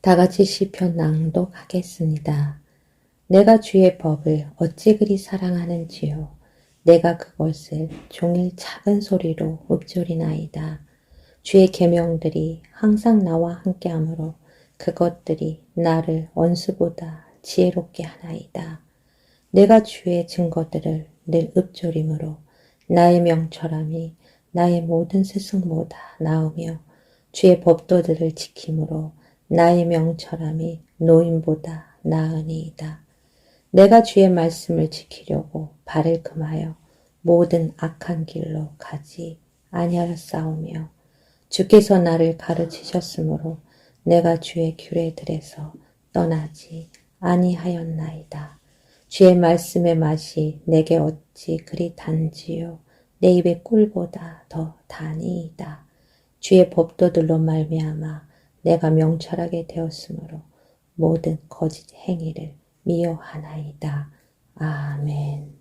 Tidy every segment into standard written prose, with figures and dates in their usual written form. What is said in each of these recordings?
다 같이 시편 낭독하겠습니다. 내가 주의 법을 어찌 그리 사랑하는지요. 내가 그것을 종일 작은 소리로 읊조리나이다. 주의 계명들이 항상 나와 함께하므로 그것들이 나를 원수보다 지혜롭게 하나이다. 내가 주의 증거들을 늘 읊조림으로 나의 명철함이 나의 모든 스승보다 나으며 주의 법도들을 지킴으로 나의 명철함이 노인보다 나으니이다. 내가 주의 말씀을 지키려고 발을 금하여 모든 악한 길로 가지 아니하였사오며 주께서 나를 가르치셨으므로 내가 주의 규례들에서 떠나지 아니하였나이다. 주의 말씀의 맛이 내게 어찌 그리 단지요. 내 입의 꿀보다 더 다니이다. 주의 법도들로 말미암아 내가 명철하게 되었으므로 모든 거짓 행위를 미워하나이다. 아멘.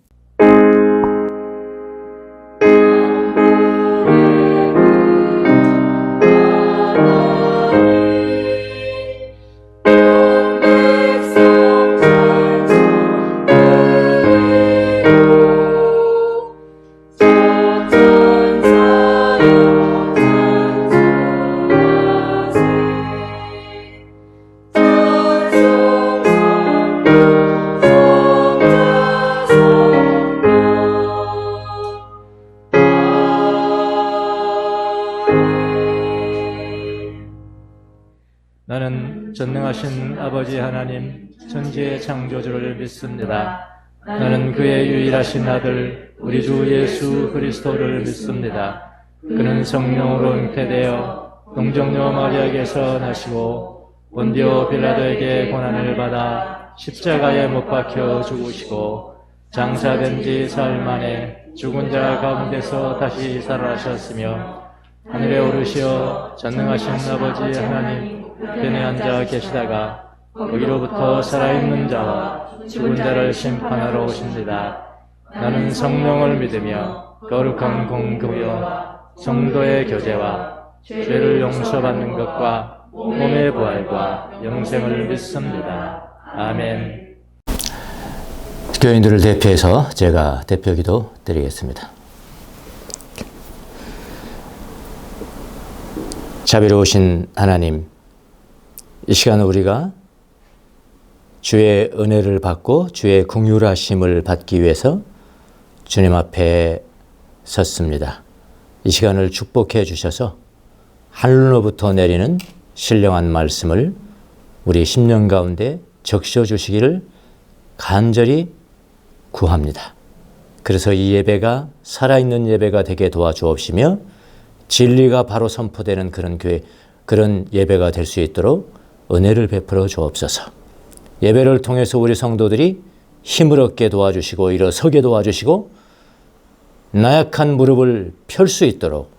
나는 전능하신 아버지 하나님 천지의 창조주를 믿습니다. 나는 그의 유일하신 아들 우리 주 예수 그리스도를 믿습니다. 그는 성령으로 잉태되어 동정녀 마리아에게서 나시고 본디오 빌라도에게 고난을 받아 십자가에 못 박혀 죽으시고 장사된 지 사흘 만에 죽은 자 가운데서 다시 살아나셨으며 하늘에 오르시어 전능하신 아버지 하나님 편에 앉아 계시다가 거기로부터 살아있는 자와 죽은 자를 심판하러 오십니다. 나는 성령을 믿으며 거룩한 공교와 성도의 교제와 죄를 용서받는 것과 몸의 부활과 영생을 믿습니다. 아멘. 교인들을 대표해서 제가 대표기도 드리겠습니다. 자비로우신 하나님, 이 시간 우리가 주의 은혜를 받고 주의 긍휼하심을 받기 위해서 주님 앞에 섰습니다. 이 시간을 축복해 주셔서 하늘로부터 내리는 신령한 말씀을 우리 심령 가운데 적셔 주시기를 간절히 구합니다. 그래서 이 예배가 살아있는 예배가 되게 도와주옵시며 진리가 바로 선포되는 그런 교회, 그런 예배가 될 수 있도록 은혜를 베풀어 주옵소서. 예배를 통해서 우리 성도들이 힘을 얻게 도와주시고 일어서게 도와주시고 나약한 무릎을 펼 수 있도록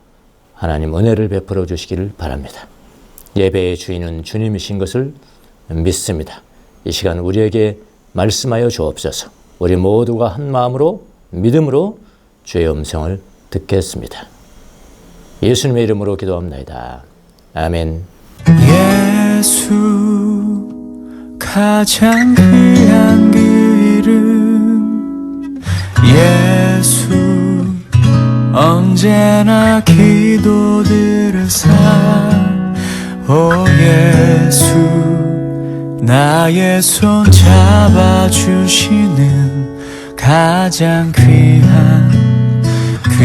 하나님 은혜를 베풀어 주시기를 바랍니다. 예배의 주인은 주님이신 것을 믿습니다. 이 시간 우리에게 말씀하여 주옵소서. 우리 모두가 한 마음으로 믿음으로 주의 음성을 듣겠습니다. 예수님의 이름으로 기도합니다. 아멘. 예수 가장 귀한 그 이름 예수 언제나 기도들으사 오 예수 나의 손 잡아주시는 가장 귀한 그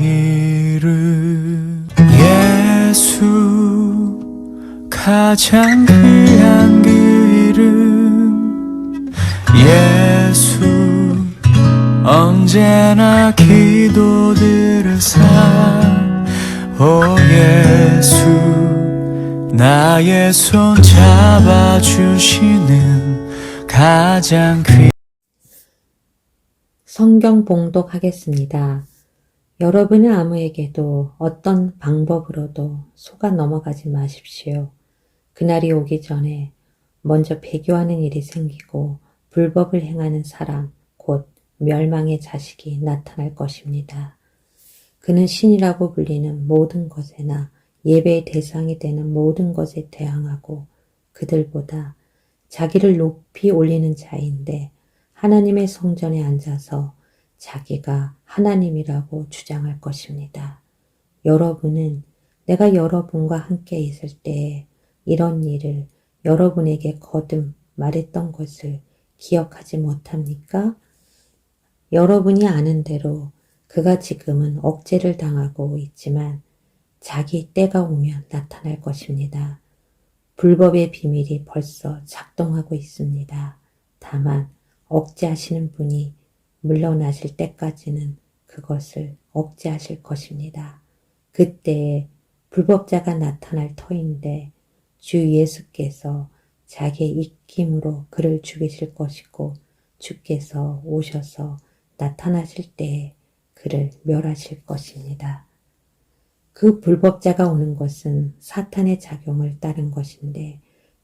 이름 예수 가장 귀한 그 이름 예수 언제나 기도들으사 오 예수 나의 손 잡아주시는 가장 귀한 성경 봉독하겠습니다. 여러분은 아무에게도 어떤 방법으로도 속아 넘어가지 마십시오. 그날이 오기 전에 먼저 배교하는 일이 생기고 불법을 행하는 사람, 곧 멸망의 자식이 나타날 것입니다. 그는 신이라고 불리는 모든 것에나 예배의 대상이 되는 모든 것에 대항하고 그들보다 자기를 높이 올리는 자인데 하나님의 성전에 앉아서 자기가 하나님이라고 주장할 것입니다. 여러분은 내가 여러분과 함께 있을 때에 이런 일을 여러분에게 거듭 말했던 것을 기억하지 못합니까? 여러분이 아는 대로 그가 지금은 억제를 당하고 있지만 자기 때가 오면 나타날 것입니다. 불법의 비밀이 벌써 작동하고 있습니다. 다만 억제하시는 분이 물러나실 때까지는 그것을 억제하실 것입니다. 그때에 불법자가 나타날 터인데 주 예수께서 자기의 입김으로 그를 죽이실 것이고 주께서 오셔서 나타나실 때에 그를 멸하실 것입니다. 그 불법자가 오는 것은 사탄의 작용을 따른 것인데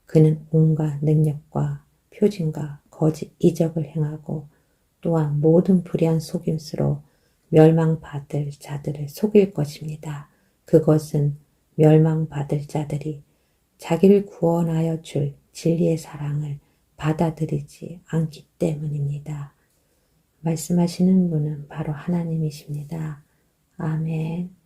그는 온갖 능력과 표징과 거짓 이적을 행하고 또한 모든 불의한 속임수로 멸망받을 자들을 속일 것입니다. 그것은 멸망받을 자들이 자기를 구원하여 줄 진리의 사랑을 받아들이지 않기 때문입니다. 말씀하시는 분은 바로 하나님이십니다. 아멘.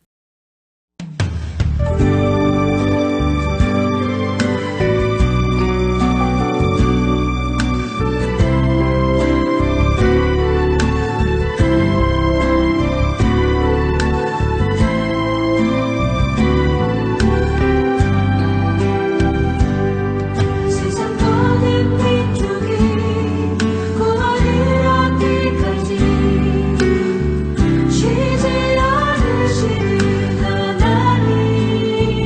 쉬지 않으시는 하나님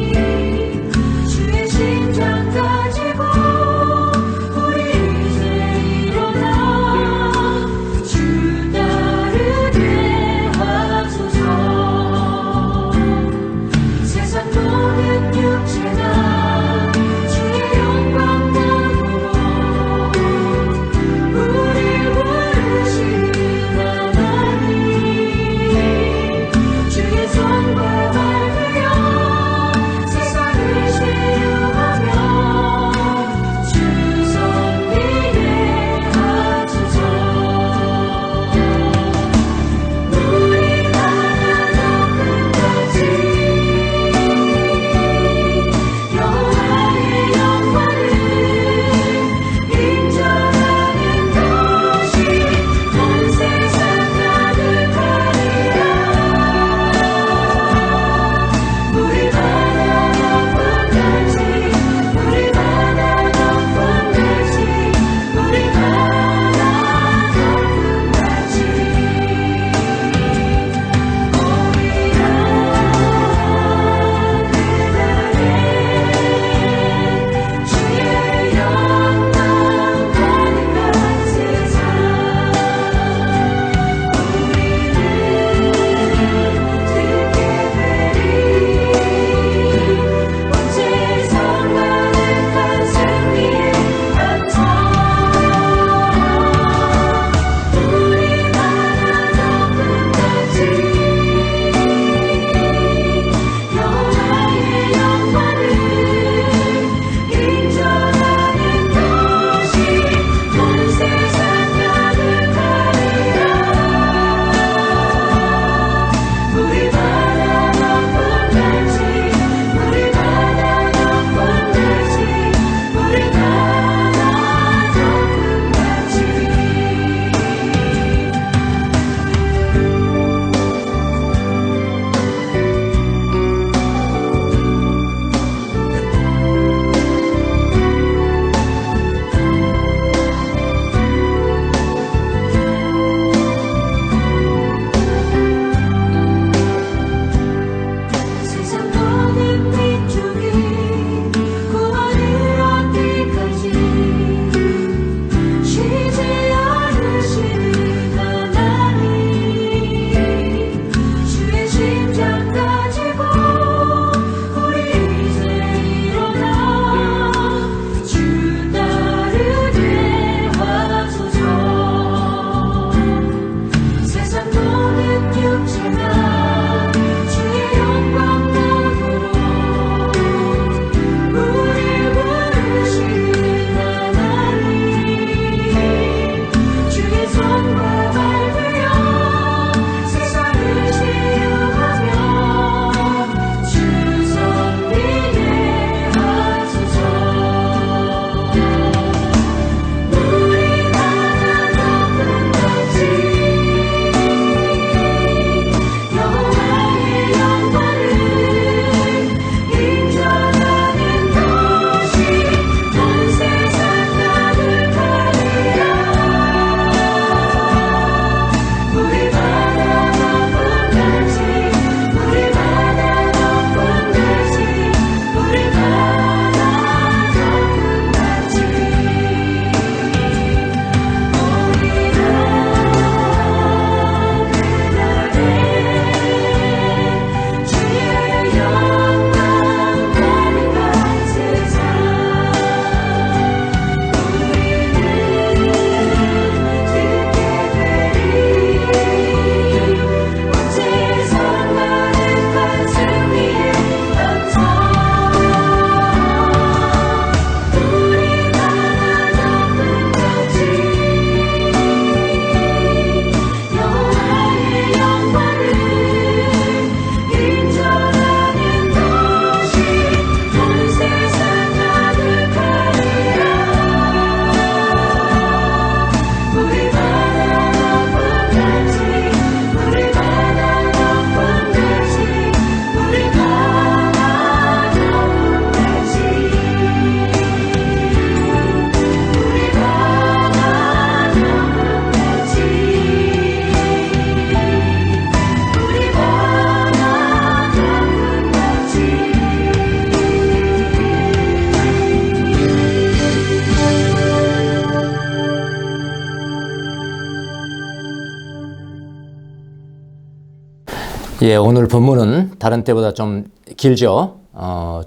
예, 오늘 본문은 다른 때보다 좀 길죠.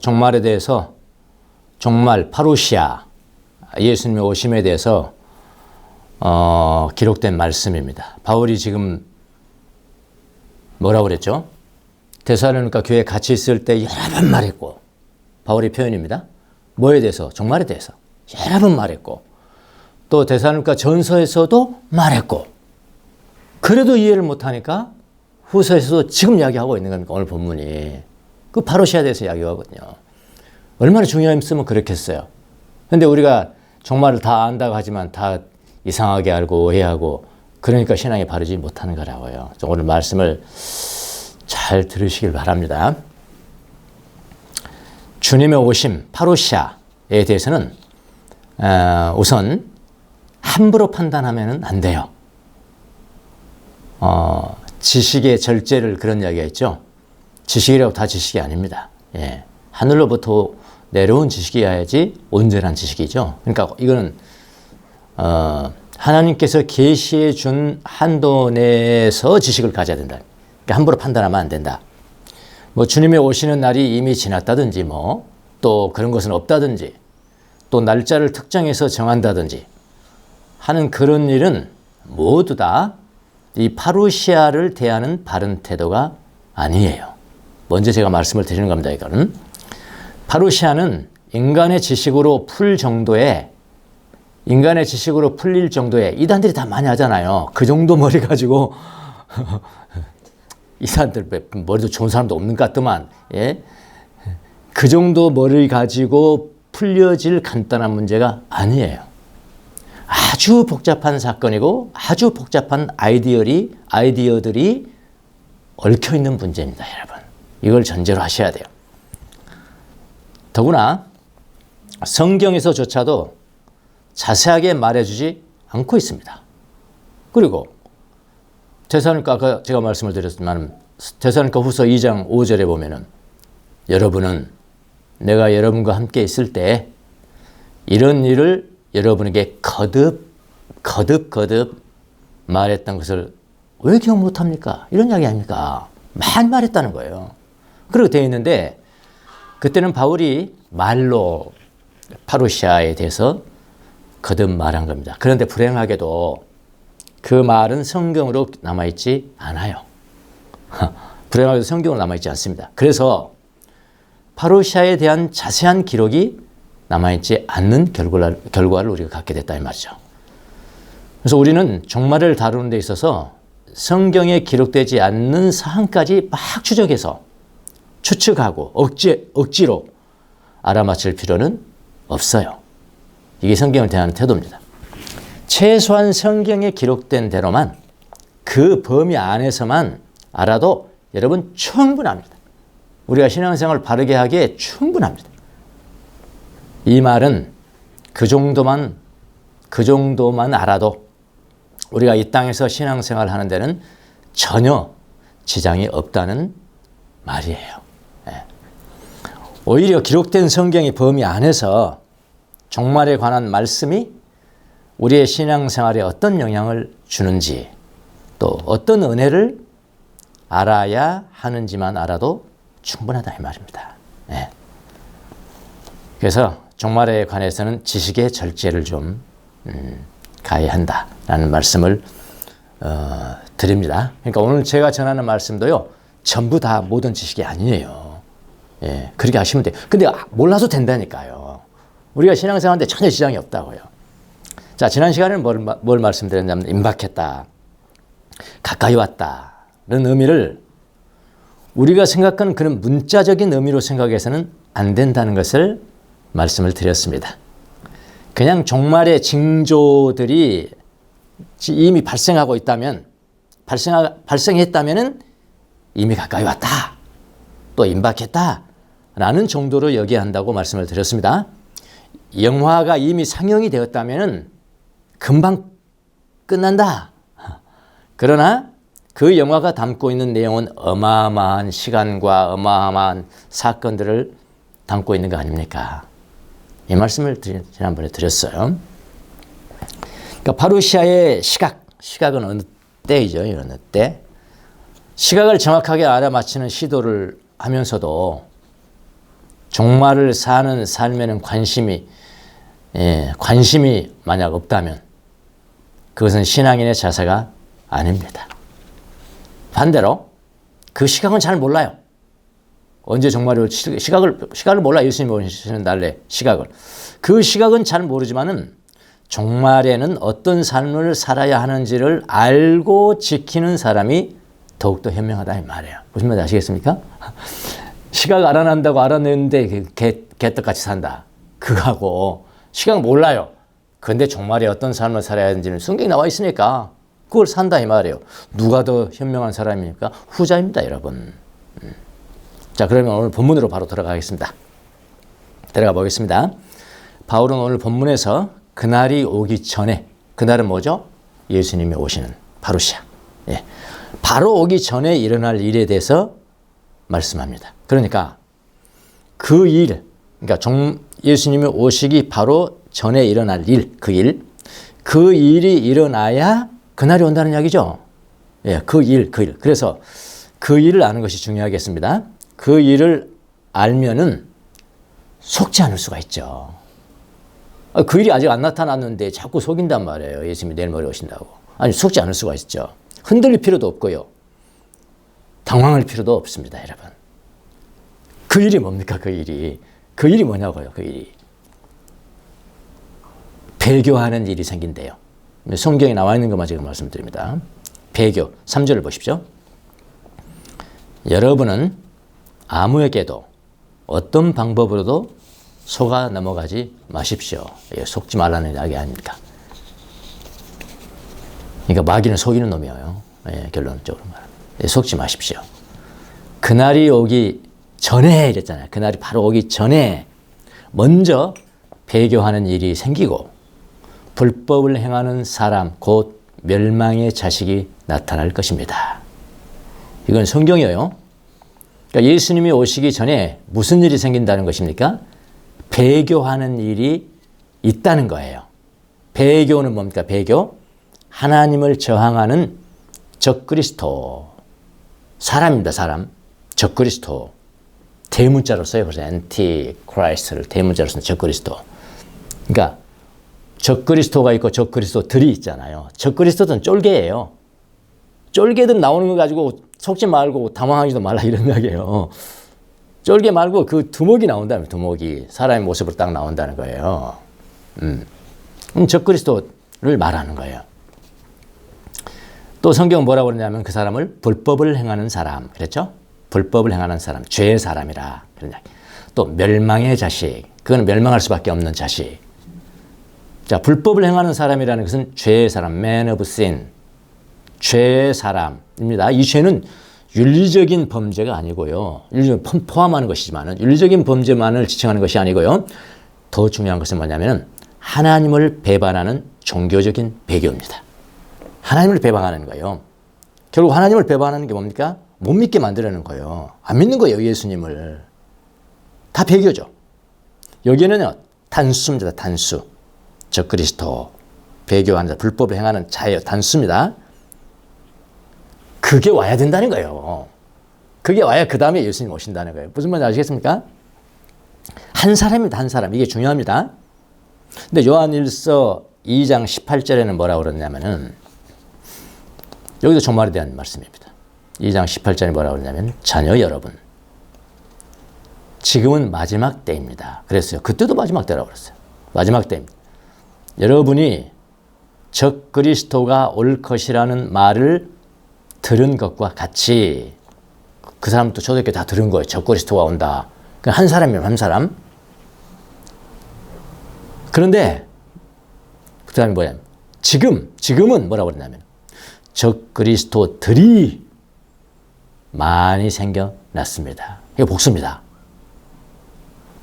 종말에 대해서, 종말, 파루시아, 예수님의 오심에 대해서 기록된 말씀입니다. 바울이 지금 뭐라고 그랬죠? 데살로니가 교회에 같이 있을 때 여러 번 말했고, 바울의 표현입니다. 뭐에 대해서? 종말에 대해서 여러 번 말했고, 또 데살로니가 전서에서도 말했고, 그래도 이해를 못하니까 후서에서도 지금 이야기하고 있는 겁니까? 오늘 본문이. 그 파루시아에 대해서 이야기하거든요. 얼마나 중요했으면 그렇겠어요. 그런데 우리가 종말을 다 안다고 하지만 다 이상하게 알고 오해하고, 그러니까 신앙이 바르지 못하는 거라고요. 오늘 말씀을 잘 들으시길 바랍니다. 주님의 오심, 파루시아에 대해서는 우선 함부로 판단하면 안 돼요. 지식의 절제를 그런 이야기가 있죠. 지식이라고 다 지식이 아닙니다. 예. 하늘로부터 내려온 지식이어야지 온전한 지식이죠. 그러니까 이거는 하나님께서 계시해 준 한도 내에서 지식을 가져야 된다. 그러니까 함부로 판단하면 안 된다. 뭐 주님의 오시는 날이 이미 지났다든지 뭐 또 그런 것은 없다든지 또 날짜를 특정해서 정한다든지 하는 그런 일은 모두 다 이 파루시아를 대하는 바른 태도가 아니에요. 먼저 제가 말씀을 드리는 겁니다. 이거는 파루시아는 인간의 지식으로 풀릴 정도의 이단들이 다 많이 하잖아요. 그 정도 머리 가지고 이 사람들 머리도 좋은 사람도 없는 것 같더만, 예? 그 정도 머리를 가지고 풀려질 간단한 문제가 아니에요. 아주 복잡한 사건이고 아주 복잡한 아이디어들이 얽혀있는 문제입니다, 여러분. 이걸 전제로 하셔야 돼요. 더구나 성경에서조차도 자세하게 말해주지 않고 있습니다. 그리고 데살로니가 아까 제가 말씀을 드렸지만 데살로니가 후서 2장 5절에 보면은 여러분은 내가 여러분과 함께 있을 때 이런 일을 여러분에게 거듭 말했던 것을 왜 기억 못합니까? 이런 이야기 아닙니까? 많이 말했다는 거예요. 그렇게 되어 있는데 그때는 바울이 말로 파루시아에 대해서 거듭 말한 겁니다. 그런데 불행하게도 그 말은 성경으로 남아있지 않아요. 불행하게도 성경으로 남아있지 않습니다. 그래서 파루시아에 대한 자세한 기록이 남아있지 않는 결과를 우리가 갖게 됐다 이 말이죠. 그래서 우리는 종말을 다루는 데 있어서 성경에 기록되지 않는 사항까지 막 추측하고 억지로 알아맞힐 필요는 없어요. 이게 성경을 대하는 태도입니다. 최소한 성경에 기록된 대로만 그 범위 안에서만 알아도 여러분 충분합니다. 우리가 신앙생활을 바르게 하기에 충분합니다. 이 말은 그 정도만 알아도 우리가 이 땅에서 신앙생활을 하는 데는 전혀 지장이 없다는 말이에요. 오히려 기록된 성경의 범위 안에서 종말에 관한 말씀이 우리의 신앙생활에 어떤 영향을 주는지 또 어떤 은혜를 알아야 하는지만 알아도 충분하다 이 말입니다. 그래서 종말에 관해서는 지식의 절제를 좀 가해야 한다라는 말씀을 드립니다. 그러니까 오늘 제가 전하는 말씀도요, 전부 다 모든 지식이 아니에요. 예, 그렇게 하시면 돼요. 근데 몰라도 된다니까요. 우리가 신앙생활하는데 전혀 지장이 없다고요. 자, 지난 시간에는 뭘 말씀드렸냐면 임박했다, 가까이 왔다는 의미를 우리가 생각하는 그런 문자적인 의미로 생각해서는 안 된다는 것을 말씀을 드렸습니다. 그냥 종말의 징조들이 이미 발생하고 있다면, 발생했다면 이미 가까이 왔다, 또 임박했다라는 정도로 여겨야 한다고 말씀을 드렸습니다. 영화가 이미 상영이 되었다면 금방 끝난다. 그러나 그 영화가 담고 있는 내용은 어마어마한 시간과 어마어마한 사건들을 담고 있는 거 아닙니까? 이 말씀을 지난번에 드렸어요. 그러니까 파루시아의 시각은 어느 때이죠? 어느 때? 시각을 정확하게 알아맞히는 시도를 하면서도 종말을 사는 삶에는 관심이 만약 없다면 그것은 신앙인의 자세가 아닙니다. 반대로 그 시각은 잘 몰라요. 언제 종말이 올지 시각을 몰라. 예수님이 오시는 날의 시각을. 그 시각은 잘 모르지만은 종말에는 어떤 삶을 살아야 하는지를 알고 지키는 사람이 더욱더 현명하다 이 말이에요. 무슨 말인지 아시겠습니까? 시각 알아낸다고 알아내는데 개떡같이 산다. 그거하고 시각 몰라요. 그런데 종말에 어떤 삶을 살아야 하는지는 성경에 나와 있으니까 그걸 산다 이 말이에요. 누가 더 현명한 사람입니까? 후자입니다, 여러분. 자, 그러면 오늘 본문으로 바로 들어가겠습니다. 들어가 보겠습니다. 바울은 오늘 본문에서 그날이 오기 전에, 그날은 뭐죠? 예수님이 오시는 바로시아. 예. 바로 오기 전에 일어날 일에 대해서 말씀합니다. 그러니까 그 일, 그러니까 예수님이 오시기 바로 전에 일어날 일, 그 일이 일어나야 그날이 온다는 이야기죠. 예, 그 일. 그래서 그 일을 아는 것이 중요하겠습니다. 그 일을 알면은 속지 않을 수가 있죠. 그 일이 아직 안 나타났는데 자꾸 속인단 말이에요. 예수님이 내일 모레 오신다고. 아니, 속지 않을 수가 있죠. 흔들릴 필요도 없고요. 당황할 필요도 없습니다, 여러분. 그 일이 뭡니까, 그 일이? 그 일이 뭐냐고요, 그 일이. 배교하는 일이 생긴대요. 성경에 나와 있는 것만 지금 말씀드립니다. 배교, 3절을 보십시오. 여러분은 아무에게도 어떤 방법으로도 속아 넘어가지 마십시오. 속지 말라는 이야기 아닙니까? 그러니까 마귀는 속이는 놈이에요. 결론적으로 말하면. 속지 마십시오. 그날이 오기 전에 이랬잖아요. 그날이 바로 오기 전에 먼저 배교하는 일이 생기고 불법을 행하는 사람, 곧 멸망의 자식이 나타날 것입니다. 이건 성경이에요. 그러니까 예수님이 오시기 전에 무슨 일이 생긴다는 것입니까? 배교하는 일이 있다는 거예요. 배교는 뭡니까? 배교? 하나님을 저항하는 적그리스도. 사람입니다, 사람. 적그리스도. 대문자로 써요. 그래서 엔티크라이스트를 대문자로 쓰는 적그리스도. 그러니까 적그리스도가 있고 적그리스도들이 있잖아요. 적그리스도는 쫄개예요. 쫄개들 나오는 거 가지고 속지 말고 당황하지도 말라 이런 이야기예요. 쫄개 말고 그 두목이 나온다면 두목이 사람의 모습으로 딱 나온다는 거예요. 적그리스도를 말하는 거예요. 또 성경은 뭐라고 그러냐면 그 사람을 불법을 행하는 사람 그랬죠? 불법을 행하는 사람, 죄의 사람이라 그런 이야기. 또 멸망의 자식, 그거는 멸망할 수밖에 없는 자식. 자, 불법을 행하는 사람이라는 것은 죄의 사람, man of sin, 죄의 사람입니다. 이 죄는 윤리적인 범죄가 아니고요. 윤리적인 포함하는 것이지만 윤리적인 범죄만을 지칭하는 것이 아니고요. 더 중요한 것은 뭐냐면 하나님을 배반하는 종교적인 배교입니다. 하나님을 배반하는 거예요. 결국 하나님을 배반하는 게 뭡니까? 못 믿게 만들어내는 거예요. 안 믿는 거예요, 예수님을. 다 배교죠. 여기에는요, 단수입니다, 단수. 적그리스도, 배교하는 자, 불법을 행하는 자예요. 단수입니다. 그게 와야 된다는 거예요. 그게 와야 그 다음에 예수님 오신다는 거예요. 무슨 말인지 아시겠습니까? 한 사람입니다, 한 사람. 이게 중요합니다. 근데 요한일서 2장 18절에는 뭐라고 그러냐면은, 여기도 종말에 대한 말씀입니다. 2장 18절에 뭐라고 그러냐면, 자녀 여러분, 지금은 마지막 때입니다. 그랬어요. 그때도 마지막 때라고 그랬어요. 마지막 때입니다. 여러분이 적그리스도가 올 것이라는 말을 들은 것과 같이, 그 사람도 초대교회 다 들은 거예요. 적그리스도가 온다. 한 사람이면 한 사람. 그런데 그 다음에 뭐냐면 지금은 뭐라고 그러냐면 적그리스도들이 많이 생겨났습니다. 이거 복수입니다.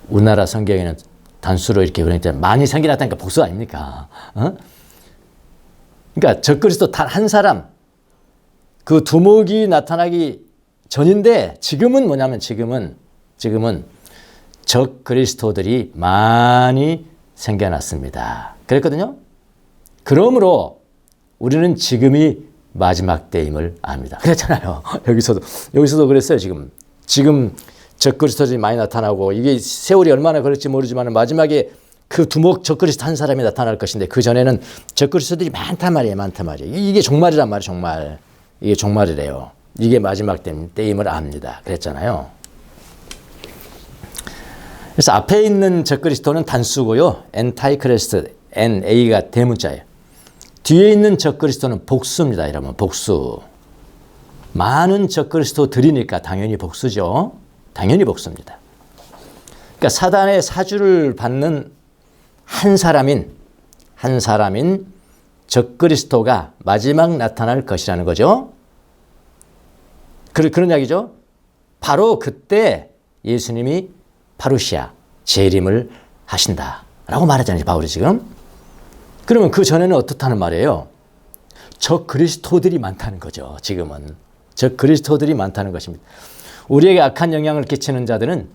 우리나라 성경에는 단수로 이렇게 그러니까 많이 생겨났다니까 복수 아닙니까? 그러니까 적그리스도 단 한 사람, 그 두목이 나타나기 전인데 지금은 뭐냐면 지금은 적그리스도들이 많이 생겨났습니다. 그랬거든요. 그러므로 우리는 지금이 마지막 때임을 압니다. 그랬잖아요. 여기서도 그랬어요. 지금 적그리스도들이 많이 나타나고 이게 세월이 얼마나 걸릴지 모르지만 마지막에 그 두목 적그리스도 한 사람이 나타날 것인데 그 전에는 적그리스도들이 많단 말이에요. 이게 종말이란 말이에요. 종말. 이게 종말이래요. 이게 마지막 때임을 압니다. 그랬잖아요. 그래서 앞에 있는 적그리스도는 단수고요. 엔타이크리스트, NA가 대문자예요. 뒤에 있는 적그리스도는 복수입니다. 여러분, 복수. 많은 적그리스도들이니까 당연히 복수죠. 당연히 복수입니다. 그러니까 사단의 사주를 받는 한 사람인 적그리스도가 마지막 나타날 것이라는 거죠. 그런 이야기죠. 바로 그때 예수님이 파루시아, 재림을 하신다라고 말하잖아요. 바울이 지금. 그러면 그 전에는 어떻다는 말이에요? 적그리스도들이 많다는 거죠. 지금은. 적그리스도들이 많다는 것입니다. 우리에게 악한 영향을 끼치는 자들은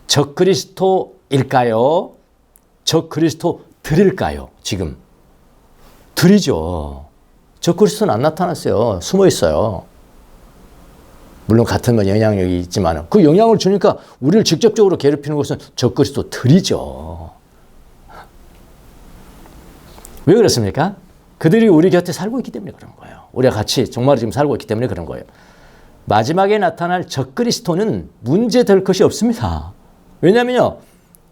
적그리스도일까요? 적그리스도들일까요? 지금. 들이죠. 적그리스도는 안 나타났어요. 숨어 있어요. 물론 같은 영향력이 있지만 그 영향을 주니까 우리를 직접적으로 괴롭히는 것은 적그리스도들이죠. 왜 그렇습니까? 그들이 우리 곁에 살고 있기 때문에 그런 거예요. 우리가 같이 정말 지금 살고 있기 때문에 그런 거예요. 마지막에 나타날 적그리스도는 문제될 것이 없습니다. 왜냐하면요.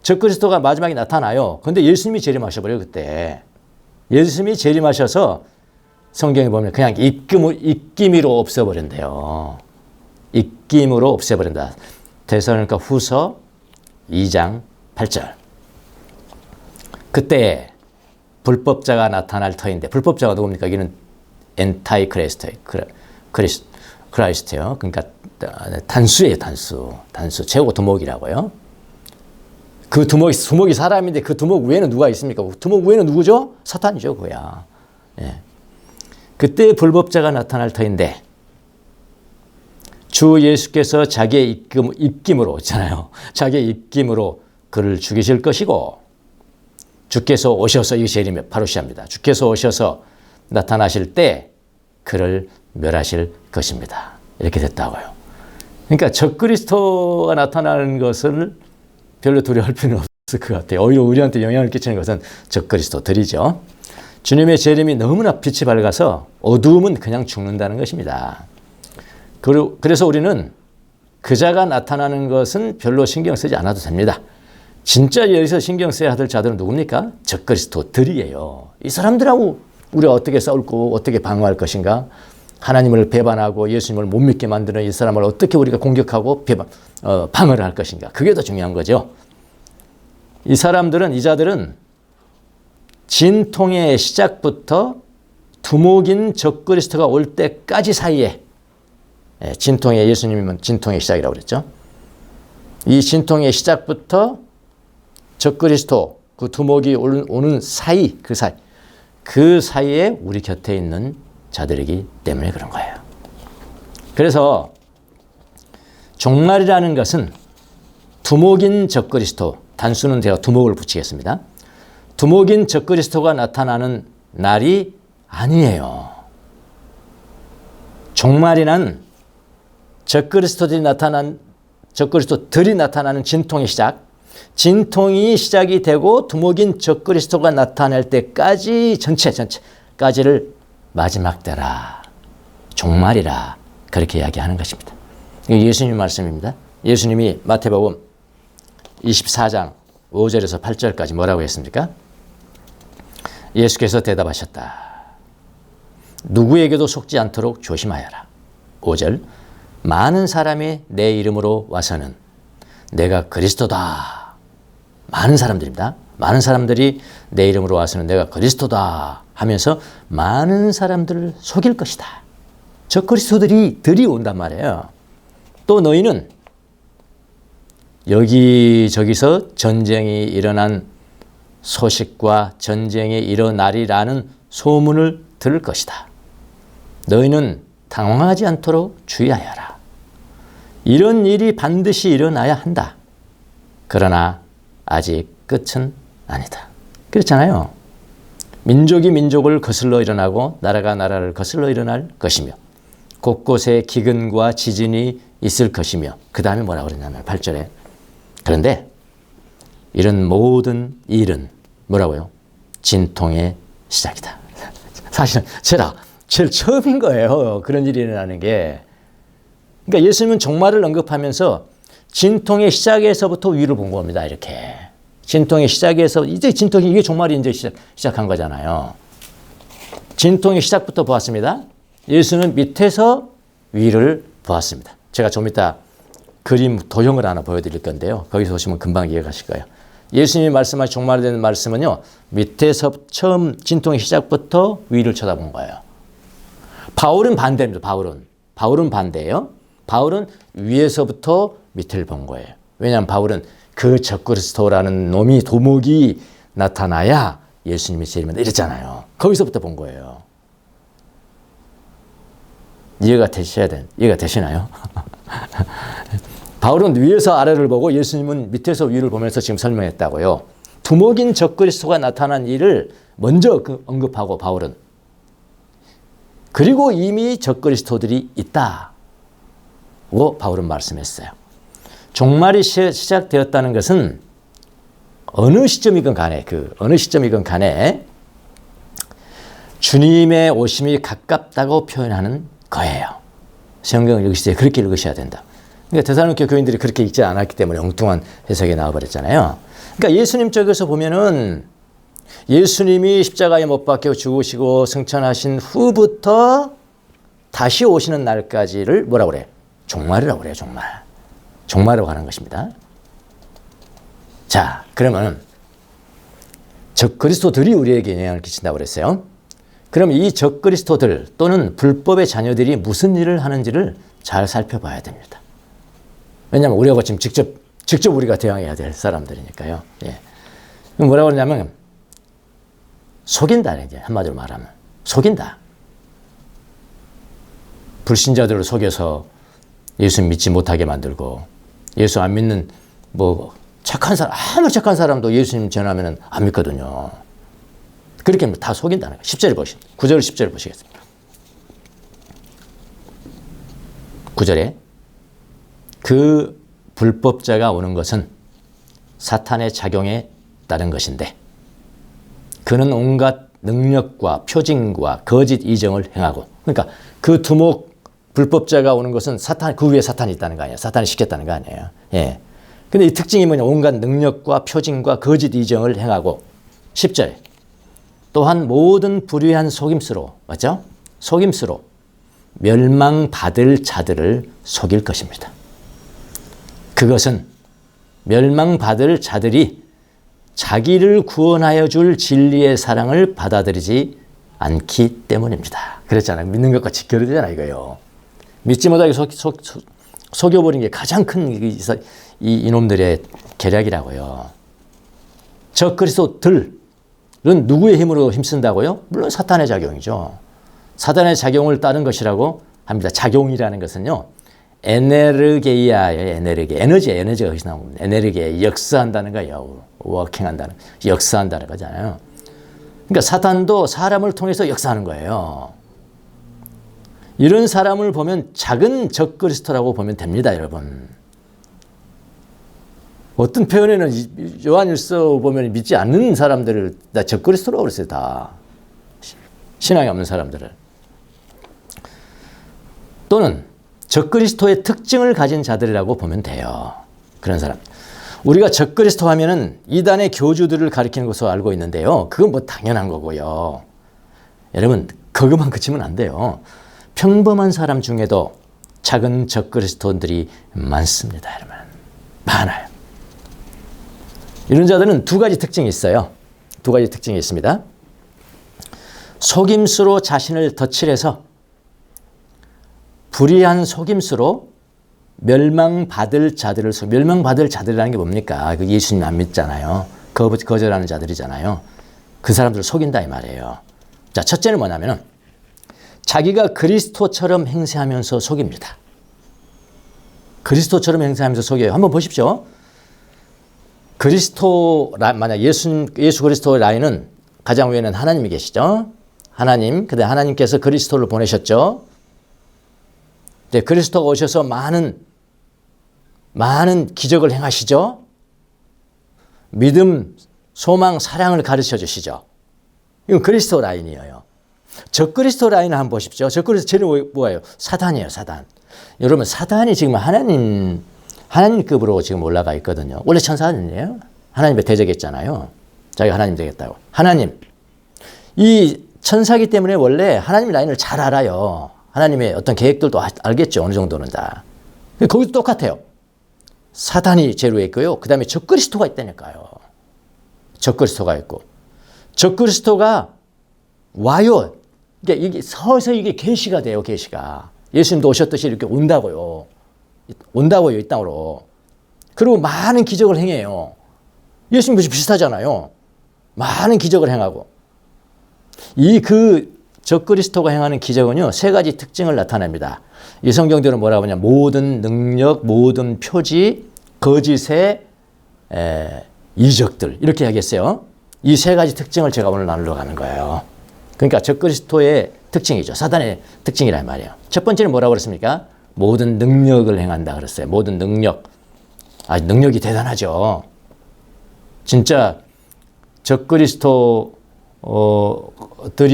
적그리스도가 마지막에 나타나요. 그런데 예수님이 재림하셔버려요. 그때. 예수님이 재림하셔서 성경에 보면 그냥 입김으로 없애버린대요. 입김으로 없애버린다. 데살로니가 후서 2장 8절. 그때 불법자가 나타날 터인데 불법자가 누굽니까? 여기는 엔타이크리스트예요. 크라이스트예요. 그러니까 단수예요. 단수. 최고 두목이라고요. 그 두목이 사람인데 그 두목 위에는 누가 있습니까? 두목 위에는 누구죠? 사탄이죠. 그거야. 예. 그때 불법자가 나타날 터인데 주 예수께서 자기의 입김으로 있잖아요. 자기의 입김으로 그를 죽이실 것이고 주께서 오셔서 이 재림의 파루시아입니다. 주께서 오셔서 나타나실 때 그를 멸하실 것입니다. 이렇게 됐다고요. 그러니까 적그리스도가 나타나는 것을 별로 두려워할 필요는 없을 것 같아요. 오히려 우리한테 영향을 끼치는 것은 적그리스도들이죠. 주님의 재림이 너무나 빛이 밝아서 어두움은 그냥 죽는다는 것입니다. 그래서 우리는 그자가 나타나는 것은 별로 신경 쓰지 않아도 됩니다. 진짜 여기서 신경 써야 할 자들은 누굽니까? 적그리스도들이에요. 이 사람들하고 우리가 어떻게 싸울고 어떻게 방어할 것인가? 하나님을 배반하고 예수님을 못 믿게 만드는 이 사람을 어떻게 우리가 공격하고 방어를 할 것인가? 그게 더 중요한 거죠. 이 자들은 진통의 시작부터 두목인 적그리스도가 올 때까지 사이에 예수님은 진통의 시작이라고 그랬죠. 이 진통의 시작부터 적그리스도 그 두목이 오는 사이 그 사이에 우리 곁에 있는 자들이기 때문에 그런 거예요. 그래서 종말이라는 것은 두목인 적그리스도, 단수는 제가 두목을 붙이겠습니다. 두목인 적그리스도가 나타나는 날이 아니에요. 종말이란 적그리스도들이 나타나는 진통의 시작, 진통이 시작이 되고 두목인 적그리스도가 나타날 때까지 전체까지를 마지막 때라, 종말이라 그렇게 이야기하는 것입니다. 이게 예수님 말씀입니다. 예수님이 마태복음 24장 5절에서 8절까지 뭐라고 했습니까? 예수께서 대답하셨다. 누구에게도 속지 않도록 조심하여라. 5절. 많은 사람이 내 이름으로 와서는 내가 그리스도다. 많은 사람들입니다. 많은 사람들이 내 이름으로 와서는 내가 그리스도다 하면서 많은 사람들을 속일 것이다. 저 그리스도들이 온단 말이에요. 또 너희는 여기저기서 전쟁이 일어난 소식과 전쟁이 일어나리라는 소문을 들을 것이다. 너희는 당황하지 않도록 주의하여라. 이런 일이 반드시 일어나야 한다. 그러나 아직 끝은 아니다. 그렇잖아요. 민족이 민족을 거슬러 일어나고 나라가 나라를 거슬러 일어날 것이며 곳곳에 기근과 지진이 있을 것이며 그 다음에 뭐라고 그랬냐면 8절에 그런데 이런 모든 일은 뭐라고요? 진통의 시작이다. 사실은 제일 처음인 거예요. 그런 일이 일어나는 게. 그러니까 예수님은 종말을 언급하면서 진통의 시작에서부터 위를 본 겁니다. 이렇게. 진통의 시작에서 이제 진통이 이게 종말이 이제 시작한 거잖아요. 진통의 시작부터 보았습니다. 예수는 밑에서 위를 보았습니다. 제가 좀 이따 그림 도형을 하나 보여드릴 건데요. 거기서 보시면 금방 이해가실 거예요. 예수님이 말씀하신 종말에 대한 말씀은요. 밑에서 처음 진통의 시작부터 위를 쳐다본 거예요. 바울은 반대입니다. 바울은 반대예요. 바울은 위에서부터 밑을 본 거예요. 왜냐하면 바울은 그 적그리스도라는 놈이 도목이 나타나야 예수님이 제일만 이랬잖아요. 거기서부터 본 거예요. 이해가 되시나요? 바울은 위에서 아래를 보고 예수님은 밑에서 위를 보면서 지금 설명했다고요. 두목인 적그리스도가 나타난 일을 먼저 언급하고 바울은 그리고 이미 적그리스도들이 있다고 바울은 말씀했어요. 종말이 시작되었다는 것은 어느 시점이건 간에 주님의 오심이 가깝다고 표현하는 거예요. 성경을 읽으실 때 그렇게 읽으셔야 된다. 그러니까 데살로니가 교인들이 그렇게 읽지 않았기 때문에 엉뚱한 해석이 나와버렸잖아요. 그러니까 예수님 쪽에서 보면은 예수님이 십자가에 못 박혀 죽으시고 승천하신 후부터 다시 오시는 날까지를 뭐라고 그래요? 종말이라고 그래요. 종말이라고 하는 것입니다. 자, 그러면 적그리스도들이 우리에게 영향을 끼친다고 그랬어요. 그럼 이 적그리스도들 또는 불법의 자녀들이 무슨 일을 하는지를 잘 살펴봐야 됩니다. 왜냐하면 우리하고 지금 직접 우리가 대항해야 될 사람들이니까요. 예. 뭐라고 그러냐면 속인다. 이제 한마디로 말하면 속인다. 불신자들을 속여서 예수 믿지 못하게 만들고 예수 안 믿는 아무리 착한 사람도 예수님 전하면 안 믿거든요. 그렇게 다 속인다는 거예요. 10절을 보시죠. 9절 10절을 보시겠습니다. 9절에 그 불법자가 오는 것은 사탄의 작용에 따른 것인데 그는 온갖 능력과 표징과 거짓 이정을 행하고 그러니까 그 두목 불법자가 오는 것은 그 위에 사탄이 있다는 거 아니에요. 사탄이 시켰다는 거 아니에요. 예. 근데 이 특징이 뭐냐? 온갖 능력과 표징과 거짓 이정을 행하고 10절에 또한 모든 불의한 속임수로 맞죠? 속임수로 멸망받을 자들을 속일 것입니다. 그것은 멸망받을 자들이 자기를 구원하여 줄 진리의 사랑을 받아들이지 않기 때문입니다. 그랬잖아요. 믿는 것과 직결되잖아요. 이거요. 믿지 못하게 속여버린 게 가장 큰 이놈들의 계략이라고요. 적그리스도들은 누구의 힘으로 힘쓴다고요? 물론 사탄의 작용이죠. 사탄의 작용을 따른 것이라고 합니다. 작용이라는 것은요. 에네르게이아예요. 에너지가 여기서 나옵니다. 에네르게 역사한다는 거예요. 워킹한다는 역사한다는 거잖아요. 그러니까 사탄도 사람을 통해서 역사하는 거예요. 이런 사람을 보면 작은 적그리스도라고 보면 됩니다, 여러분. 어떤 표현에는 요한일서 보면 믿지 않는 사람들을 다 적그리스도라고 그랬어요, 다. 신앙이 없는 사람들을. 또는 적그리스도의 특징을 가진 자들이라고 보면 돼요. 그런 사람. 우리가 적그리스도 하면은 이단의 교주들을 가리키는 것으로 알고 있는데요. 그건 뭐 당연한 거고요. 여러분, 그것만 그치면 안 돼요. 평범한 사람 중에도 작은 적그리스도들이 많습니다, 여러분. 많아요. 이런 자들은 두 가지 특징이 있어요. 두 가지 특징이 있습니다. 속임수로 자신을 덧칠해서 불의한 속임수로 멸망받을 자들이라는 게 뭡니까? 그 예수님 안 믿잖아요. 거절하는 자들이잖아요. 그 사람들을 속인다 이 말이에요. 자, 첫째는 뭐냐면은 자기가 그리스도처럼 행세하면서 속입니다. 그리스도처럼 행세하면서 속여요. 한번 보십시오. 만약 예수 그리스도의 라인은 가장 위에는 하나님이 계시죠. 하나님, 근데 하나님께서 그리스도를 보내셨죠. 네, 그리스도가 오셔서 많은 기적을 행하시죠. 믿음, 소망, 사랑을 가르쳐 주시죠. 이건 그리스도 라인이에요. 적그리스도 라인을 한번 보십시오. 적그리스도 쟤는 뭐예요? 사단이에요, 사단. 여러분, 사단이 지금 하나님급으로 지금 올라가 있거든요. 원래 천사는요, 하나님의 대적했잖아요. 자기가 하나님 되겠다고. 하나님. 이 천사기 때문에 원래 하나님 라인을 잘 알아요. 하나님의 어떤 계획들도 알겠죠. 어느 정도는 다. 거기도 똑같아요. 사단이 제일 위에 있고요. 그 다음에 적그리스도가 있다니까요. 적그리스도가 있고. 적그리스도가 와요. 그러니까 이게 서서히 이게 계시가 돼요. 계시가. 예수님도 오셨듯이 이렇게 온다고요. 온다고요. 이 땅으로. 그리고 많은 기적을 행해요. 예수님도 비슷하잖아요. 많은 기적을 행하고. 그 적그리스도가 행하는 기적은요, 세 가지 특징을 나타냅니다. 이 성경대로 뭐라고 하냐. 모든 능력, 모든 표지, 거짓의 이적들. 이렇게 하겠어요. 이 세 가지 특징을 제가 오늘 나누러 가는 거예요. 그러니까 적그리스도의 특징이죠. 사단의 특징이란 말이에요. 첫 번째는 뭐라고 그랬습니까? 모든 능력을 행한다 그랬어요. 모든 능력. 능력이 대단하죠. 진짜 적그리스도들이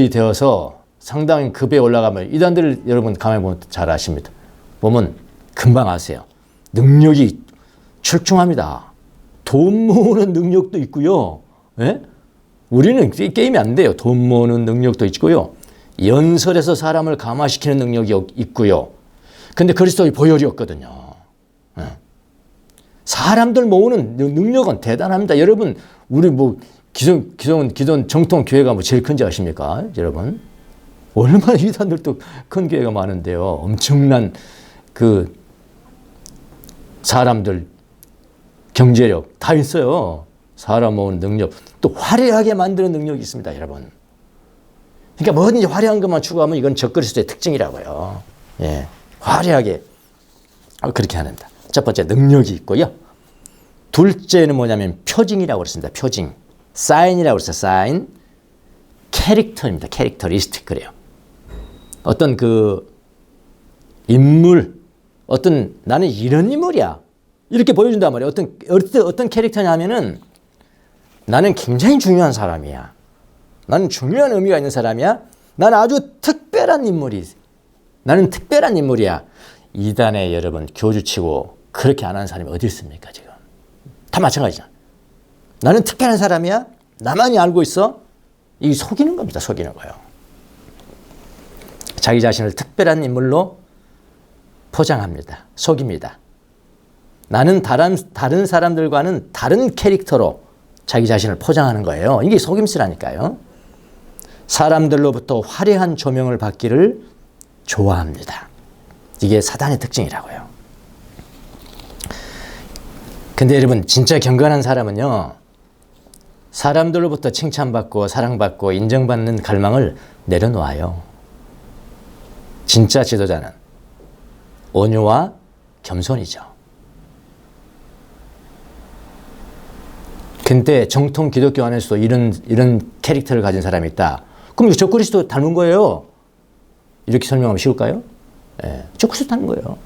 되어서 상당히 급에 올라가면 이단들 여러분 가만히 보면 잘 아십니다. 보면 금방 아세요. 능력이 출중합니다. 돈 모으는 능력도 있고요. 예? 우리는 게임이 안 돼요. 돈 모으는 능력도 있고요. 연설에서 사람을 감화시키는 능력이 있고요. 근데 그리스도의 보혈이었거든요. 예. 사람들 모으는 능력은 대단합니다. 여러분, 우리 기존 정통 교회가 제일 큰지 아십니까? 여러분. 얼마나 이단들도 큰 교회가 많은데요. 엄청난 사람들, 경제력 다 있어요. 사람 모으는 능력. 또 화려하게 만드는 능력이 있습니다, 여러분. 그러니까 뭐든지 화려한 것만 추구하면 이건 적그리스도의 특징이라고요. 예. 화려하게. 그렇게 하는다. 첫 번째, 능력이 있고요. 둘째는 뭐냐면 표징이라고 그랬습니다. 표징. 사인이라고 그랬어요. 사인. 캐릭터입니다. 캐릭터리스틱 그래요. 어떤 인물, 나는 이런 인물이야. 이렇게 보여준단 말이에요. 어떤 캐릭터냐면은 나는 굉장히 중요한 사람이야. 나는 중요한 의미가 있는 사람이야. 나는 아주 특별한 인물이야. 이단에 여러분 교주치고 그렇게 안 하는 사람이 어디 있습니까, 지금? 다 마찬가지잖아. 나는 특별한 사람이야. 나만이 알고 있어. 이 속이는 겁니다. 속이는 거예요. 자기 자신을 특별한 인물로 포장합니다. 속입니다. 나는 다른 사람들과는 다른 캐릭터로 자기 자신을 포장하는 거예요. 이게 속임수라니까요. 사람들로부터 화려한 조명을 받기를 좋아합니다. 이게 사단의 특징이라고요. 근데 여러분, 진짜 경건한 사람은요, 사람들로부터 칭찬받고 사랑받고 인정받는 갈망을 내려놓아요. 진짜 지도자는 온유와 겸손이죠. 근데 정통 기독교 안에서도 이런 캐릭터를 가진 사람이 있다. 그럼 이거 적그리스도 닮은 거예요. 이렇게 설명하면 쉬울까요? 예, 적그리스도 닮은 거예요.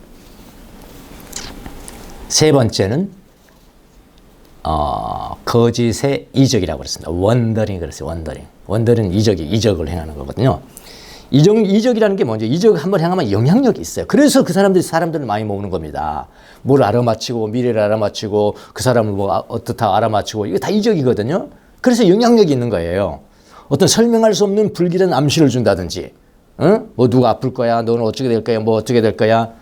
세 번째는 거짓의 이적이라고 그랬습니다. 원더링 그랬어요. 원더링 이적을 행하는 거거든요. 이적이라는 게 뭐죠? 이적 한번 행하면 영향력이 있어요. 그래서 사람들을 많이 모으는 겁니다. 뭘 알아맞히고, 미래를 알아맞히고, 그 사람을 어떻다 알아맞히고, 이거 다 이적이거든요. 그래서 영향력이 있는 거예요. 어떤 설명할 수 없는 불길한 암시를 준다든지, 뭐 누가 아플 거야, 너는 어떻게 될 거야, 뭐 어떻게 될 거야.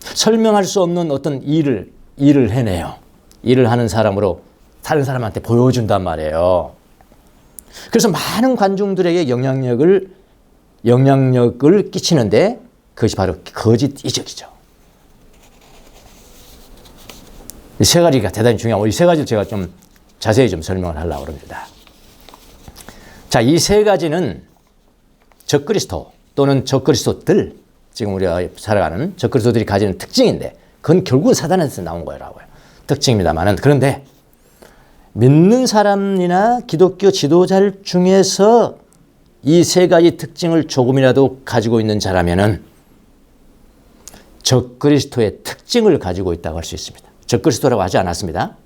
설명할 수 없는 어떤 일을 해내요. 일을 하는 사람으로 다른 사람한테 보여준단 말이에요. 그래서 많은 관중들에게 영향력을 끼치는데 그것이 바로 거짓 이적이죠. 이 세 가지가 대단히 중요하고 이 세 가지를 제가 좀 자세히 좀 설명을 하려고 합니다. 자, 이 세 가지는 적그리스도 또는 적그리스도들, 지금 우리가 살아가는 적그리스도들이 가지는 특징인데 그건 결국은 사단에서 나온 거라고요. 특징입니다만은, 그런데 믿는 사람이나 기독교 지도자 중에서 이 세 가지 특징을 조금이라도 가지고 있는 자라면은 적그리스도의 특징을 가지고 있다고 할 수 있습니다. 적그리스도라고 하지 않았습니다.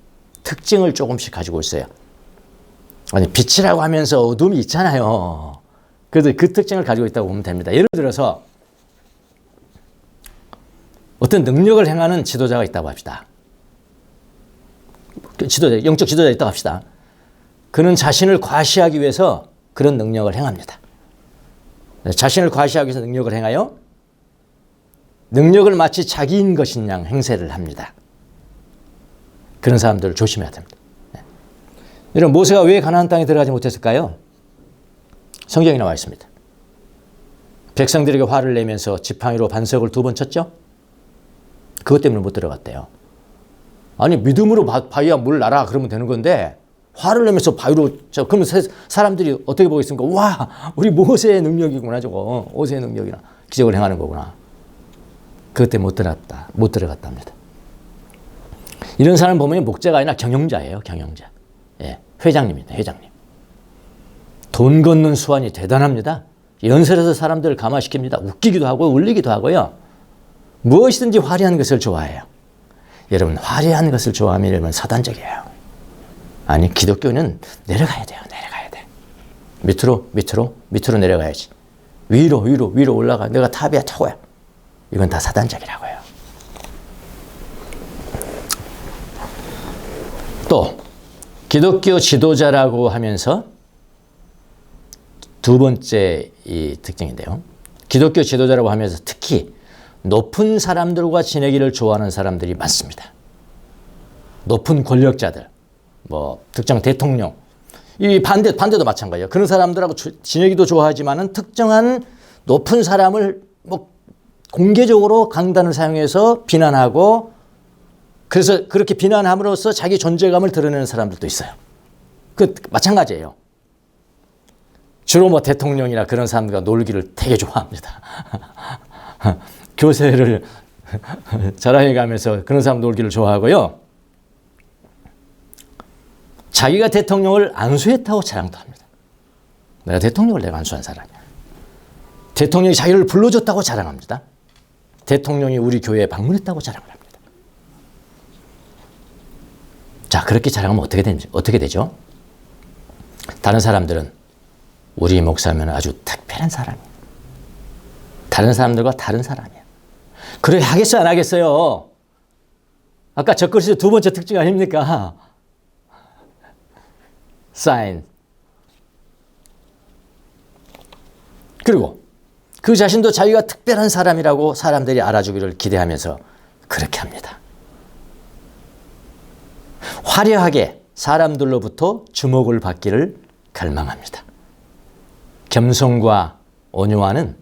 특징을 조금씩 가지고 있어요. 아니, 빛이라고 하면서 어둠이 있잖아요. 그래서 그 특징을 가지고 있다고 보면 됩니다. 예를 들어서 어떤 능력을 행하는 지도자가 있다고 합시다. 영적 지도자가 있다고 합시다. 그는 자신을 과시하기 위해서 그런 능력을 행합니다. 자신을 과시하기 위해서 능력을 행하여 능력을 마치 자기인 것인 양 행세를 합니다. 그런 사람들을 조심해야 됩니다. 여러분, 모세가 왜 가나안 땅에 들어가지 못했을까요? 성경에 나와 있습니다. 백성들에게 화를 내면서 지팡이로 반석을 2번 쳤죠? 그것 때문에 못 들어갔대요. 아니, 믿음으로 바위야 물 나라 그러면 되는 건데 화를 내면서 바위로, 그러면 사람들이 어떻게 보겠습니까? 와, 우리 모세의 능력이구나, 저거. 모세의 능력이나 기적을 행하는 거구나. 그것 때문에 못 들어갔답니다. 이런 사람 보면 목자가 아니라 경영자예요, 경영자. 예, 회장님입니다, 회장님. 돈 걷는 수완이 대단합니다. 연설에서 사람들을 감화시킵니다. 웃기기도 하고 울리기도 하고요. 무엇이든지 화려한 것을 좋아해요. 여러분, 화려한 것을 좋아하면 여러분 사단적이에요. 아니, 기독교는 내려가야 돼요. 내려가야 돼. 밑으로 내려가야지. 위로 올라가. 내가 탑이야, 타고야. 이건 다 사단적이라고요. 또 기독교 지도자라고 하면서 두 번째 이 특징인데요. 기독교 지도자라고 하면서 특히 높은 사람들과 지내기를 좋아하는 사람들이 많습니다. 높은 권력자들, 뭐 특정 대통령, 이 반대도 마찬가지예요. 그런 사람들하고 지내기도 좋아하지만은 특정한 높은 사람을 뭐 공개적으로 강단을 사용해서 비난하고, 그래서 그렇게 비난함으로써 자기 존재감을 드러내는 사람들도 있어요. 그 마찬가지예요. 주로 뭐 대통령이나 그런 사람들과 놀기를 되게 좋아합니다. 교세를 자랑해 가면서 그런 사람 놀기를 좋아하고요. 자기가 대통령을 안수했다고 자랑도 합니다. 내가 안수한 사람이야. 대통령이 자기를 불러줬다고 자랑합니다. 대통령이 우리 교회에 방문했다고 자랑을 합니다. 자, 그렇게 자랑하면 어떻게 되죠? 다른 사람들은 우리 목사면 아주 특별한 사람이야. 다른 사람들과 다른 사람이야. 그래 하겠어요, 안 하겠어요? 아까 적그리스도 두 번째 특징 아닙니까? 사인. 그리고 그 자신도 자기가 특별한 사람이라고 사람들이 알아주기를 기대하면서 그렇게 합니다. 화려하게 사람들로부터 주목을 받기를 갈망합니다. 겸손과 온유와는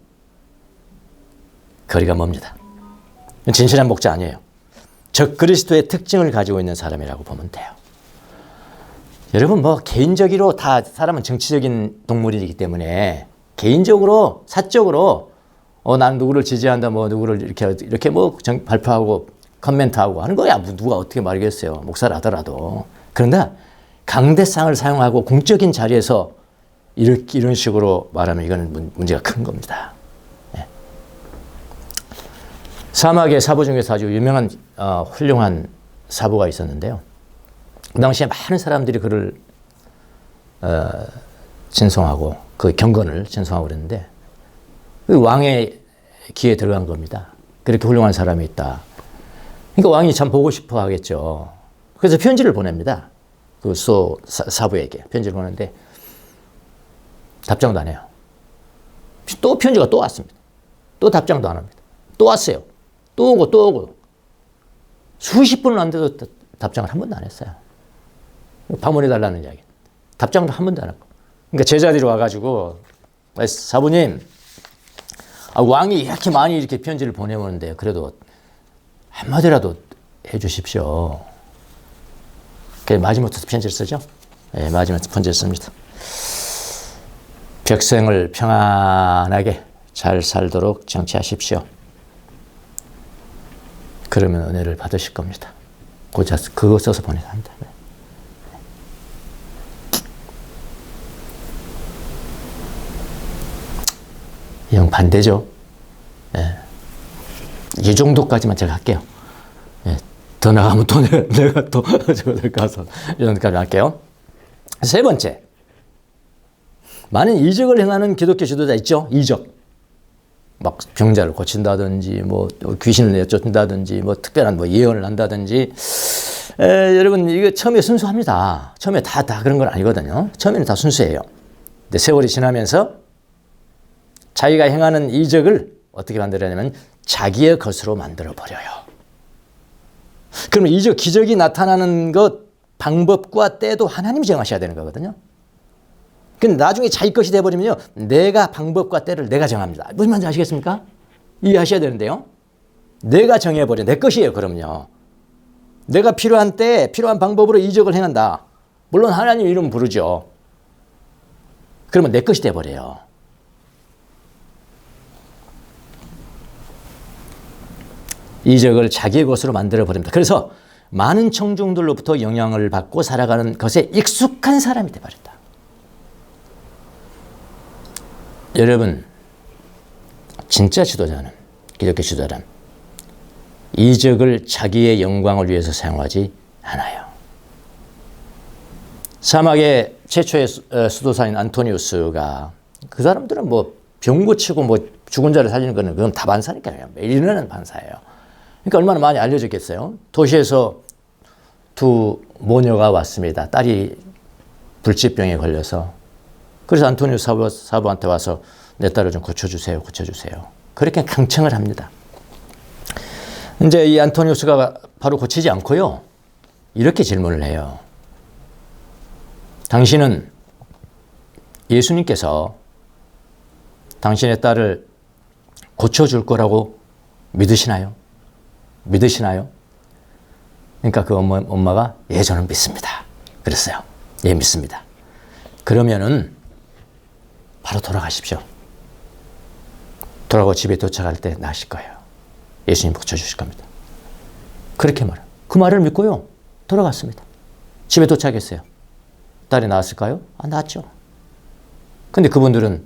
거리가 멉니다. 진실한 목자 아니에요. 적그리스도의 특징을 가지고 있는 사람이라고 보면 돼요. 여러분, 뭐 개인적으로 다 사람은 정치적인 동물이기 때문에 개인적으로 사적으로 난 누구를 지지한다, 뭐 누구를 이렇게 뭐 발표하고 커멘트하고 하는 거야. 누가 어떻게 말하겠어요, 목사라더라도. 그런데 강대상을 사용하고 공적인 자리에서 이런 식으로 말하면 이거는 문제가 큰 겁니다. 네. 사막의 사부 중에서 아주 유명한 훌륭한 사부가 있었는데요. 그 당시에 많은 사람들이 그를 진송하고 그 경건을 진송하고 그랬는데 그 왕의 귀에 들어간 겁니다. 그렇게 훌륭한 사람이 있다. 그러니까 왕이 참 보고 싶어 하겠죠. 그래서 편지를 보냅니다. 그 사부에게 편지를 보냈는데 답장도 안 해요. 또 편지가 또 왔습니다. 또 답장도 안 합니다. 또 왔어요. 또 오고 수십 분을 안 돼도 답장을 한 번도 안 했어요. 방문해달라는 이야기. 답장도 한 번도 안 하고. 그러니까 제자들이 와가지고 사부님, 왕이 이렇게 많이 이렇게 편지를 보내오는데 그래도 한마디라도 해주십시오. 그래서 마지못해서 편지를 쓰죠. 네, 마지못해서 편지를 씁니다. 백성을 평안하게 잘 살도록 정치하십시오. 그러면 은혜를 받으실 겁니다. 그거 써서 보내야 합니다. 영 반대죠. 예. 이 정도까지만 제가 할게요. 예. 더 나가면 또 내가 또 저들 가서 이 정도까지 할게요. 세 번째, 많은 이적을 행하는 기독교 지도자 있죠. 이적, 막 병자를 고친다든지, 뭐 귀신을 내쫓는다든지, 뭐 특별한 뭐 예언을 한다든지. 여러분 이거 처음에 순수합니다. 처음에 다 그런 건 아니거든요. 처음에는 다 순수해요. 근데 세월이 지나면서 자기가 행하는 이적을 어떻게 만들어냐면 자기의 것으로 만들어 버려요. 그러면 이적 기적이 나타나는 것 방법과 때도 하나님이 정하셔야 되는 거거든요. 근데 나중에 자기 것이 돼버리면요, 내가 방법과 때를 내가 정합니다. 무슨 말인지 아시겠습니까? 이해하셔야 되는데요. 내가 정해버려. 내 것이에요. 그럼요. 내가 필요한 때 필요한 방법으로 이적을 행한다. 물론 하나님 이름 부르죠. 그러면 내 것이 돼버려요. 이적을 자기의 것으로 만들어버립니다. 그래서 많은 청중들로부터 영향을 받고 살아가는 것에 익숙한 사람이 돼버렸다. 여러분, 진짜 지도자는, 기독교 지도자는 이적을 자기의 영광을 위해서 사용하지 않아요. 사막의 최초의 수도사인 안토니우스가, 그 사람들은 뭐 병 고치고 뭐 죽은 자를 살리는 거는 그건 다 반사니까요. 매일 일어나는 반사예요. 그러니까 얼마나 많이 알려졌겠어요. 도시에서 두 모녀가 왔습니다. 딸이 불치병에 걸려서. 그래서 안토니우스 사부한테 와서 내 딸을 좀 고쳐주세요. 그렇게 강청을 합니다. 이제 이 안토니우스가 바로 고치지 않고요, 이렇게 질문을 해요. 당신은 예수님께서 당신의 딸을 고쳐줄 거라고 믿으시나요? 그러니까 그 엄마가 예, 저는 믿습니다. 그랬어요. 예, 믿습니다. 그러면은 바로 돌아가십시오. 돌아가고 집에 도착할 때 나으실 거예요. 예수님 고쳐주실 겁니다. 그렇게 말해요. 그 말을 믿고요, 돌아갔습니다. 집에 도착했어요. 딸이 나았을까요? 나았죠. 근데 그분들은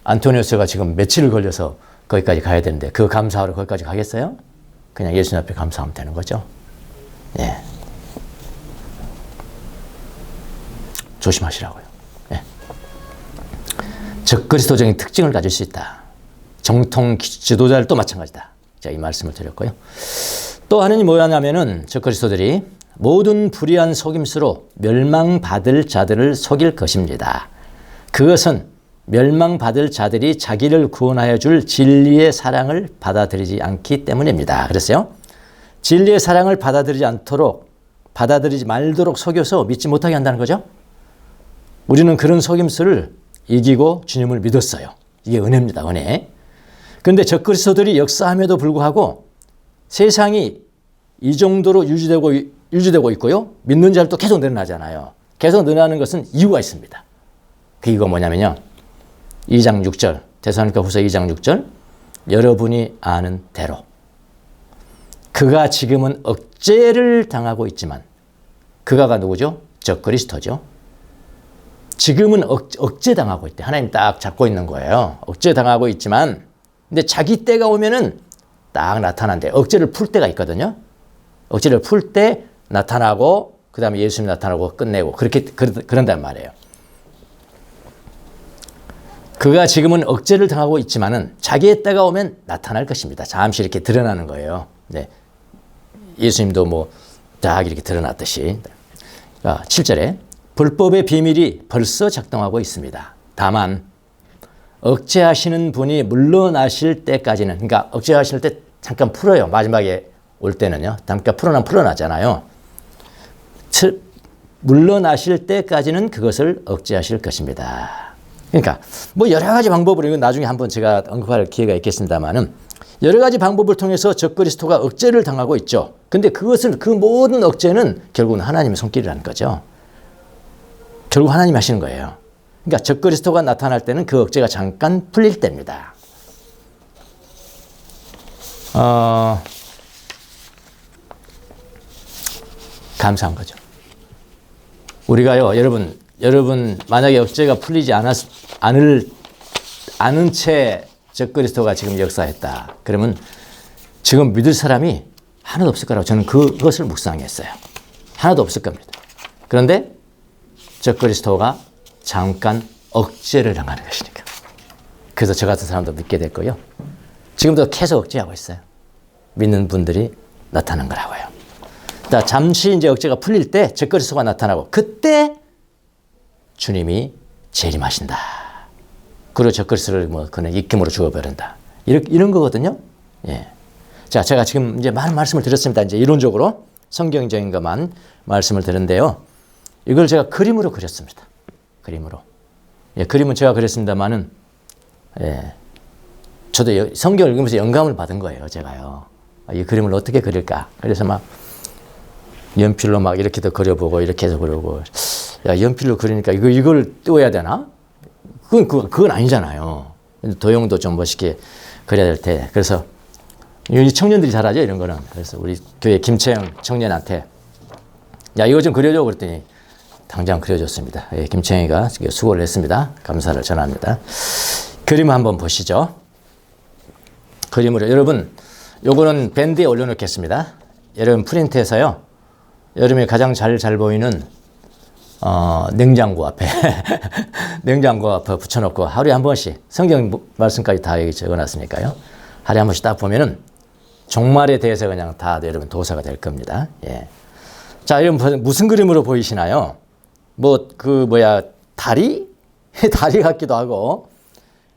안토니우스가 지금 며칠을 걸려서 거기까지 가야 되는데 그 감사하러 거기까지 가겠어요? 그냥 예수님 앞에 감사하면 되는 거죠. 예. 조심하시라고요. 예. 적그리스도적인 특징을 가질 수 있다. 정통 지도자를 또 마찬가지다. 자, 이 말씀을 드렸고요. 또 하나님 뭐냐면은 적그리스도들이 모든 불의한 속임수로 멸망받을 자들을 속일 것입니다. 그것은 멸망받을 자들이 자기를 구원하여 줄 진리의 사랑을 받아들이지 않기 때문입니다. 그랬어요. 진리의 사랑을 받아들이지 말도록 속여서 믿지 못하게 한다는 거죠. 우리는 그런 속임수를 이기고 주님을 믿었어요. 이게 은혜입니다. 은혜. 그런데 적그리스도들이 역사함에도 불구하고 세상이 이 정도로 유지되고 있고요, 믿는 자를 또 계속 늘어나잖아요. 계속 늘어나는 것은 이유가 있습니다. 그 이유가 뭐냐면요, 2장 6절, 데살로니가 후서 2장 6절, 여러분이 아는 대로 그가 지금은 억제를 당하고 있지만, 그가가 누구죠? 적그리스도죠. 지금은 억제당하고 있대. 하나님 딱 잡고 있는 거예요. 억제당하고 있지만, 근데 자기 때가 오면은 딱 나타난대. 억제를 풀 때가 있거든요. 억제를 풀 때 나타나고, 그 다음에 예수님 나타나고 끝내고, 그런단 말이에요. 그가 지금은 억제를 당하고 있지만은 자기의 때가 오면 나타날 것입니다. 잠시 이렇게 드러나는 거예요. 네. 예수님도 뭐 딱 이렇게 드러났듯이. 7절에 불법의 비밀이 벌써 작동하고 있습니다. 다만 억제하시는 분이 물러나실 때까지는, 그러니까 억제하실 때 잠깐 풀어요. 마지막에 올 때는요. 잠깐 풀어나잖아요. 물러나실 때까지는 그것을 억제하실 것입니다. 그러니까 뭐 여러 가지 방법으로, 이건 나중에 한번 제가 언급할 기회가 있겠습니다만은, 여러 가지 방법을 통해서 적그리스도가 억제를 당하고 있죠. 근데 그 모든 억제는 결국은 하나님의 손길이라는 거죠. 결국 하나님이 하시는 거예요. 그러니까 적그리스도가 나타날 때는 그 억제가 잠깐 풀릴 때입니다. 감사한 거죠. 우리가요, 여러분 만약에 억제가 풀리지 않은 채 적그리스도가 지금 역사했다. 그러면 지금 믿을 사람이 하나도 없을 거라고 저는 그것을 묵상했어요. 하나도 없을 겁니다. 그런데 적그리스도가 잠깐 억제를 당하는 것이니까. 그래서 저 같은 사람도 믿게 됐고요. 지금도 계속 억제하고 있어요. 믿는 분들이 나타난 거라고요. 자, 잠시 이제 억제가 풀릴 때 적그리스도가 나타나고 그때 주님이 재림하신다. 그리고 적그리스도를 그는 입김으로 죽어버린다. 이런 거거든요. 예. 자, 제가 지금 이제 많은 말씀을 드렸습니다. 이제 이론적으로 성경적인 것만 말씀을 드렸는데요. 이걸 제가 그림으로 그렸습니다. 그림으로. 예, 그림은 제가 그렸습니다만은, 예, 저도 성경을 읽으면서 영감을 받은 거예요, 제가요. 이 그림을 어떻게 그릴까? 그래서 막 연필로 막 이렇게도 그려보고, 이렇게 해서 그려보고, 야, 연필로 그리니까 이걸 띄워야 되나? 그건 아니잖아요. 도형도 좀 멋있게 그려야 될 때. 그래서 이 청년들이 잘하죠, 이런 거는. 그래서 우리 교회 김채영 청년한테 야, 이거 좀 그려줘 그랬더니 당장 그려줬습니다. 예, 김채영이가 수고를 했습니다. 감사를 전합니다. 그림 한번 보시죠. 그림으로 여러분, 요거는 밴드에 올려놓겠습니다. 여러분 프린트해서요. 여름에 가장 잘 보이는 냉장고 앞에 냉장고 앞에 붙여놓고 하루에 한 번씩 성경 말씀까지 다 여기 적어놨으니까요. 하루에 한 번씩 딱 보면은 종말에 대해서 그냥 다 여러분 도사가 될 겁니다. 예. 자, 여러분 무슨 그림으로 보이시나요? 다리? 다리 같기도 하고,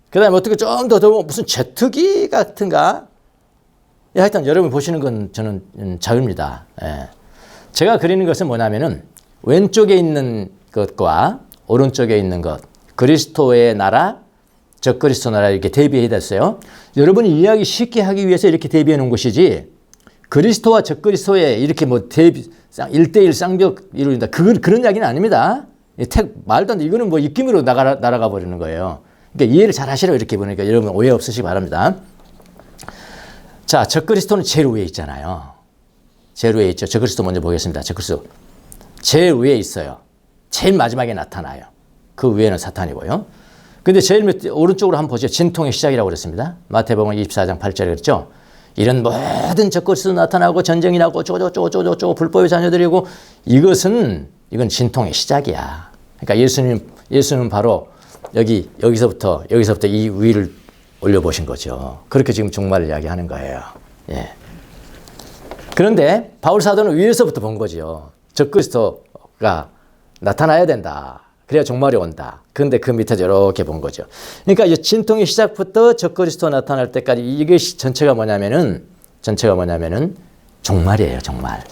그 다음에 어떻게 좀 더 무슨 제트기 같은가? 예, 하여튼 여러분 보시는 건 저는 자유입니다. 예. 제가 그리는 것은 뭐냐면은 왼쪽에 있는 것과 오른쪽에 있는 것, 그리스도의 나라, 적그리스도 나라 이렇게 대비해 놨어요. 여러분이 이해하기 쉽게 하기 위해서 이렇게 대비해 놓은 것이지, 그리스도와 적그리스도의 이렇게 대비, 1대1 쌍벽 이루어진다. 그런 이야기는 아닙니다. 말도 안 돼. 이거는 입김으로 날아가 버리는 거예요. 그러니까 이해를 잘 하시라고 이렇게 보니까 여러분 오해 없으시기 바랍니다. 자, 적그리스도는 제일 위에 있잖아요. 제일 위에 있죠. 적그리스도 먼저 보겠습니다. 적그리스도. 제일 위에 있어요. 제일 마지막에 나타나요. 그 위에는 사탄이고요. 근데 제일 오른쪽으로 한번 보죠. 진통의 시작이라고 그랬습니다. 마태복음 24장 8절에 그랬죠. 이런 모든 적그리스도 나타나고 전쟁이 나고 쪼쪼쪼쪼쪼 불법의 자녀들이고 이건 진통의 시작이야. 그러니까 예수는 바로 여기서부터 이 위를 올려보신 거죠. 그렇게 지금 종말을 이야기하는 거예요. 예. 그런데 바울 사도는 위에서부터 본 거죠. 적그리스도가 나타나야 된다. 그래야 종말이 온다. 그런데 그 밑에서 이렇게 본 거죠. 그러니까 이 진통의 시작부터 적그리스도 나타날 때까지 이것이 전체가 뭐냐면은 종말이에요, 종말.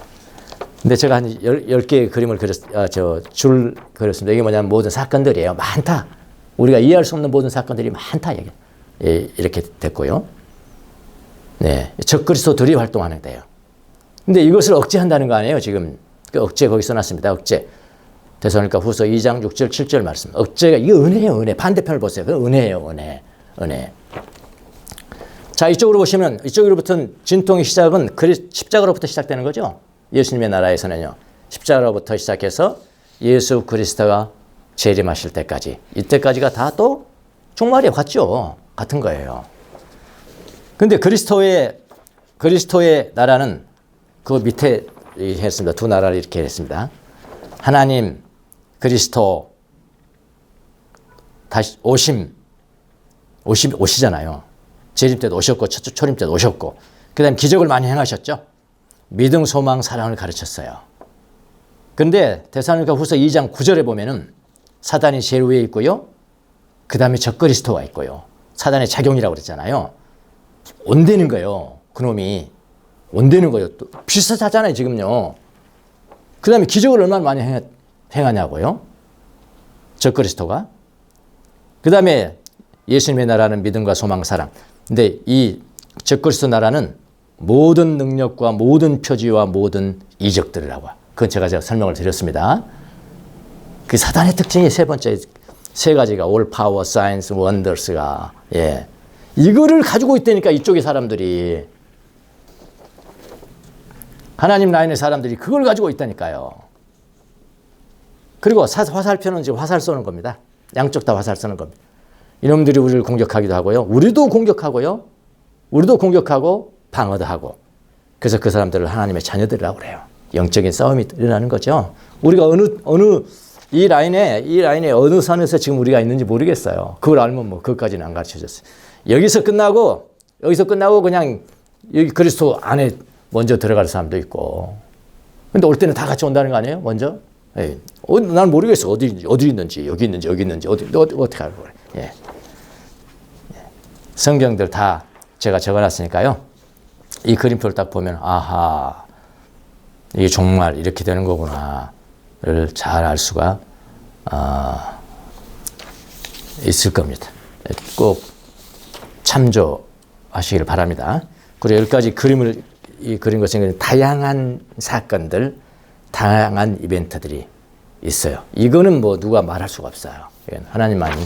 근데 제가 한 10개의 그림을 그렸습니다. 이게 뭐냐면 모든 사건들이에요. 많다. 우리가 이해할 수 없는 모든 사건들이 많다. 예, 이렇게 됐고요. 네. 적그리스도들이 활동하는 데요. 근데 이것을 억제한다는 거 아니에요, 지금. 그 억제 거기 써놨습니다. 억제. 데살로니가 후서 2장 6절 7절 말씀. 억제가 이거 은혜예요, 은혜. 반대편을 보세요. 그건 은혜예요, 은혜. 자, 이쪽으로 보시면 이쪽으로부터는 진통의 시작은 십자가로부터 시작되는 거죠. 예수님의 나라에서는요. 십자가로부터 시작해서 예수 그리스도가 재림하실 때까지, 이때까지가 다 또 종말이 같죠. 같은 거예요. 근데 그리스도의 나라는 그 밑에 했습니다. 두 나라를 이렇게 했습니다. 하나님, 그리스도, 다시 오시잖아요. 재림 때도 오셨고, 초림 때도 오셨고, 그 다음에 기적을 많이 행하셨죠. 믿음, 소망, 사랑을 가르쳤어요. 그런데 데살로니가 후서 2장 9절에 보면은 사단이 제일 위에 있고요. 그 다음에 적그리스도가 있고요. 사단의 작용이라고 그랬잖아요. 온대는 거예요. 그놈이. 온대는 거예요. 또 비슷하잖아요, 지금요. 그 다음에 기적을 얼마나 많이 행하냐고요. 적그리스도가. 그 다음에 예수님의 나라는 믿음과 소망, 사랑. 근데 이 적그리스도 나라는 모든 능력과 모든 표지와 모든 이적들이라고. 그건 제가 설명을 드렸습니다. 그 사단의 특징이 세 가지가 all power, signs, wonders가. 예. 이거를 가지고 있다니까 이쪽의 사람들이. 하나님 라인의 사람들이 그걸 가지고 있다니까요. 그리고 화살표는 지금 화살 쏘는 겁니다. 양쪽 다 화살 쏘는 겁니다. 이놈들이 우리를 공격하기도 하고요. 우리도 공격하고요. 우리도 공격하고 방어도 하고. 그래서 그 사람들을 하나님의 자녀들이라고 그래요. 영적인 싸움이 일어나는 거죠. 우리가 어느 이 라인에 어느 선에서 지금 우리가 있는지 모르겠어요. 그걸 알면 뭐 그것까지는 안 가르쳐줬어요. 여기서 끝나고 그냥 여기 그리스도 안에 먼저 들어갈 사람도 있고. 근데 올 때는 다 같이 온다는 거 아니에요? 먼저? 예. 난 모르겠어. 어디 있는지, 여기 있는지, 어떻게 알고 그래. 예. 성경들 다 제가 적어놨으니까요. 이 그림표를 딱 보면, 아하, 이게 정말 이렇게 되는 거구나를 잘 알 수가 있을 겁니다. 꼭 참조하시길 바랍니다. 그리고 여기까지 이 그린 것은 다양한 사건들, 다양한 이벤트들이 있어요. 이거는 뭐 누가 말할 수가 없어요. 이건 하나님만이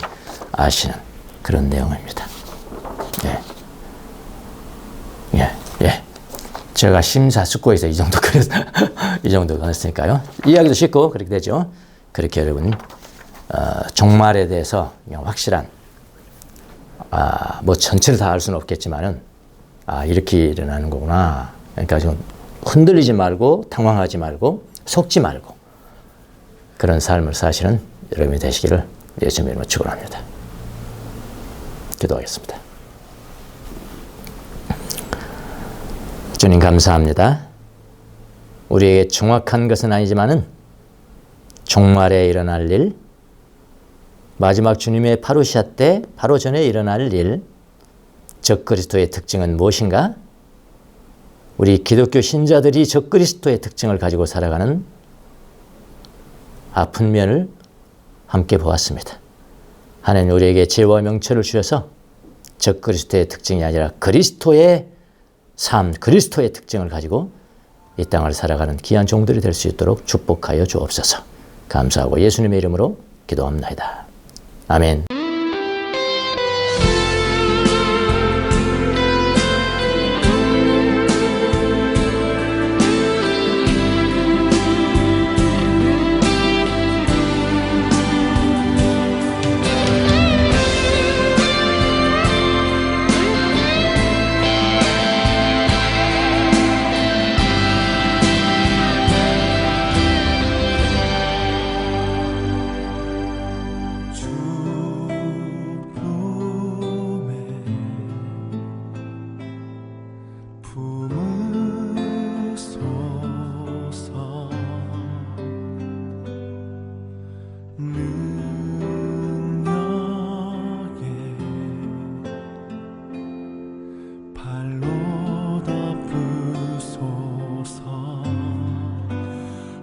아시는 그런 내용입니다. 예. 제가 심사숙고해서 이 정도 그래서 이 정도 그랬으니까요. 이야기도 쉽고 그렇게 되죠. 그렇게 여러분 종말에 대해서 그냥 확실한 뭐 전체를 다 알 수는 없겠지만은 이렇게 일어나는 거구나. 그러니까 좀 흔들리지 말고 당황하지 말고 속지 말고 그런 삶을 사시는 여러분이 되시기를 예수님 이름으로 축원합니다. 기도하겠습니다. 주님 감사합니다. 우리에게 정확한 것은 아니지만은 종말에 일어날 일, 마지막 주님의 파루시아 때 바로 전에 일어날 일, 적그리스도의 특징은 무엇인가? 우리 기독교 신자들이 적그리스도의 특징을 가지고 살아가는 아픈 면을 함께 보았습니다. 하나님 우리에게 지혜와 명철을 주셔서 적그리스도의 특징이 아니라 그리스도의 삶, 그리스도의 특징을 가지고 이 땅을 살아가는 귀한 종들이 될 수 있도록 축복하여 주옵소서. 감사하고 예수님의 이름으로 기도합니다. 아멘.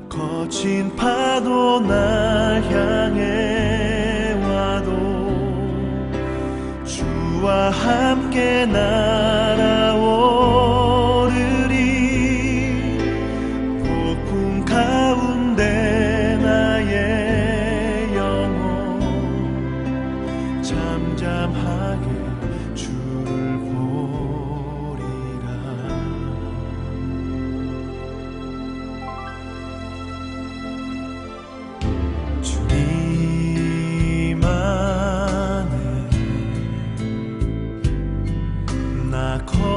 거친 파도 날 향해 와도 주와 함께 날아오르리. 폭풍 가운데 나의 영혼 잠잠하게 주를 보리라. 주님 안에 나 거하리.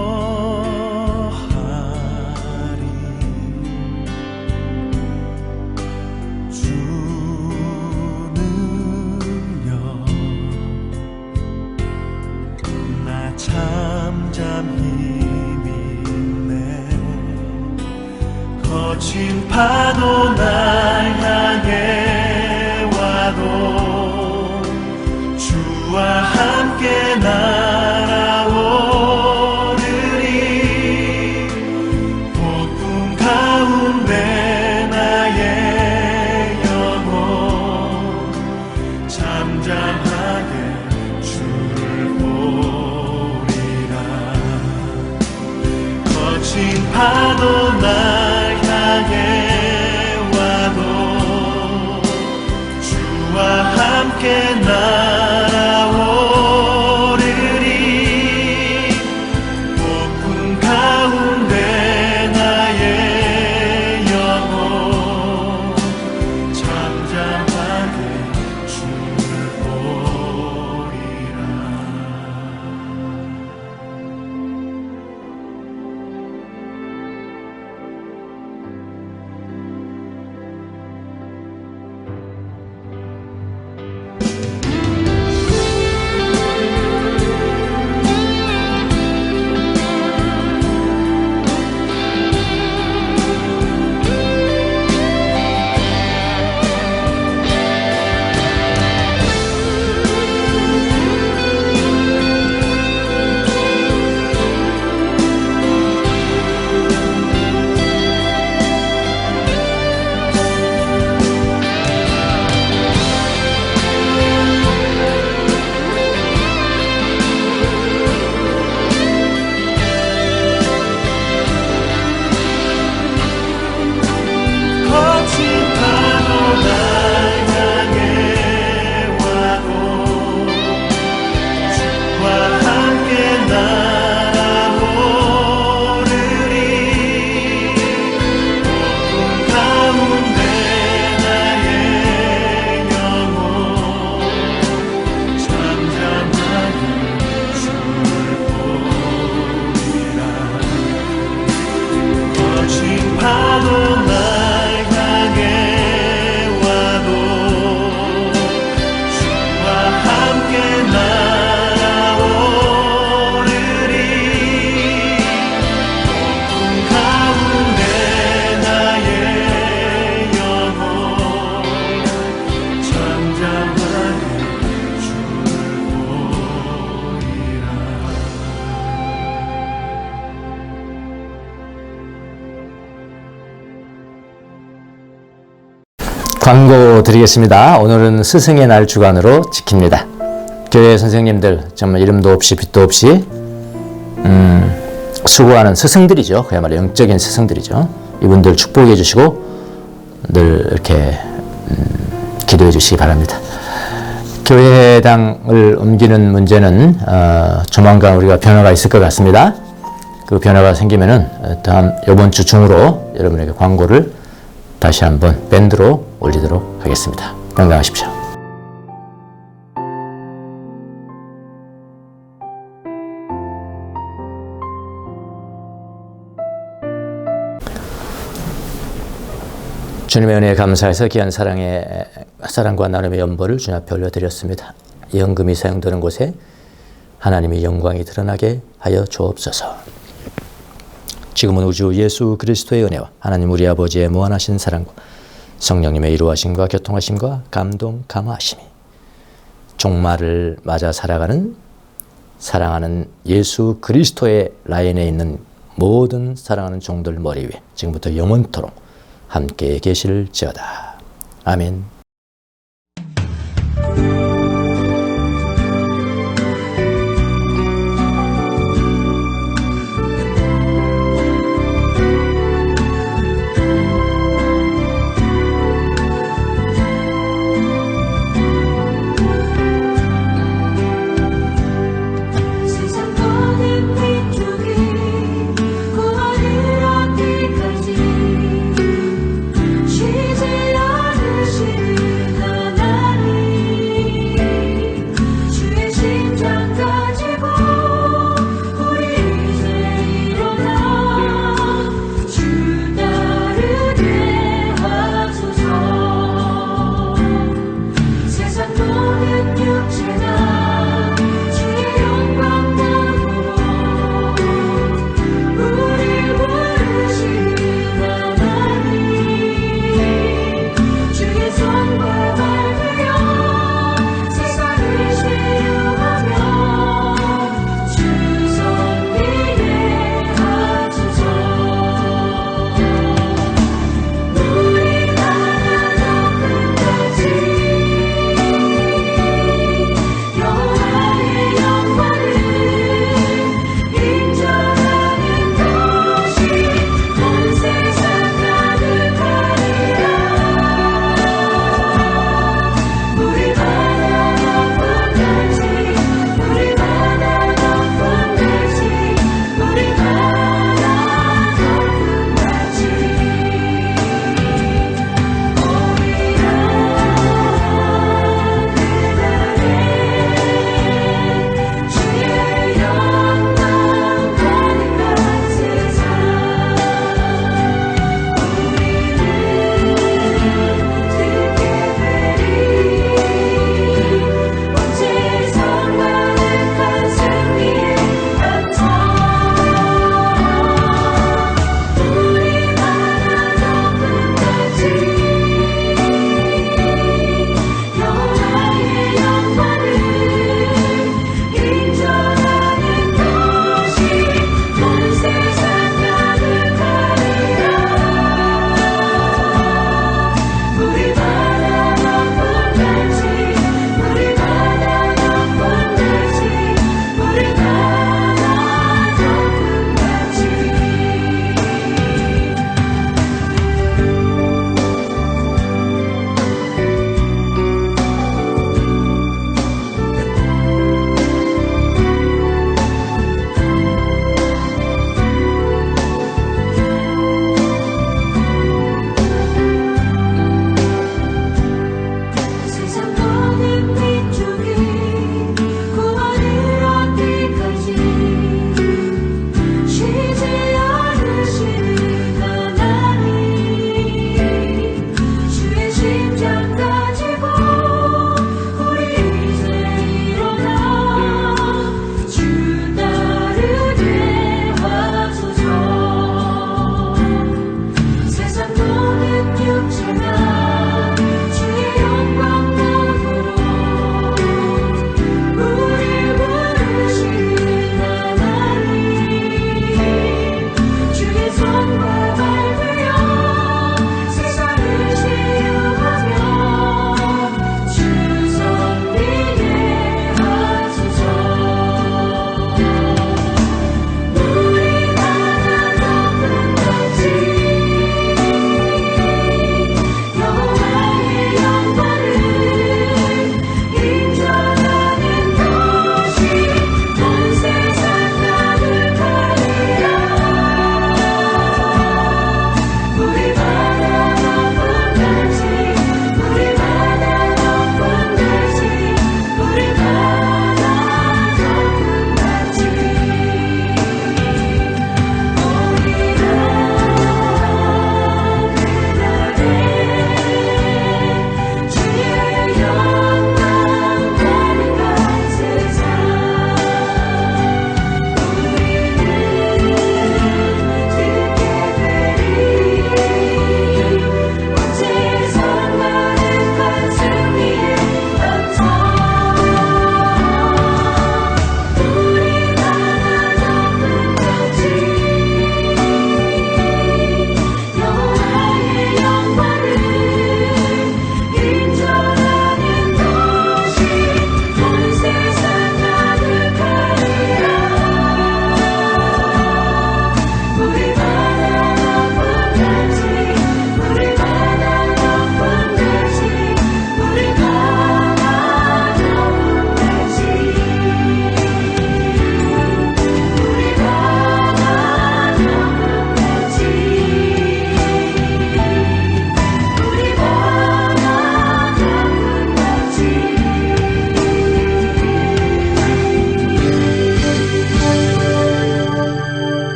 주 능력 나 잠잠히 믿네. 거친 파도 날 향해 와도 주와 함께 날아오르리. 폭풍 가운데 나의 영혼 잠잠하게 주를 보리라. 거친 파도 날 향해 와도 주와 함께 날아오르리. 폭풍 가운데 나의 영혼 잠잠하게 주를 보리라. 광고 드리겠습니다. 오늘은 스승의 날 주간으로 지킵니다. 교회 선생님들 정말 이름도 없이 빛도 없이 수고하는 스승들이죠. 그야말로 영적인 스승들이죠. 이분들 축복해 주시고 늘 이렇게 기도해 주시기 바랍니다. 교회당을 옮기는 문제는 조만간 우리가 변화가 있을 것 같습니다. 그 변화가 생기면은 이번 주 중으로 여러분에게 광고를 다시 한번 밴드로 올리도록 하겠습니다. 건강하십시오. 주님의 은혜에 감사해서 귀한 사랑과 나눔의 연보를 주님 앞에 올려드렸습니다. 이 헌금이 사용되는 곳에 하나님의 영광이 드러나게 하여 주옵소서. 지금은 우주 예수 그리스도의 은혜와 하나님 우리 아버지의 무한하신 사랑과 성령님의 이루하심과 교통하심과 감동 감화하심이 종말을 맞아 살아가는 사랑하는 예수 그리스도의 라인에 있는 모든 사랑하는 종들 머리 위에 지금부터 영원토록 함께 계실지어다. 아멘.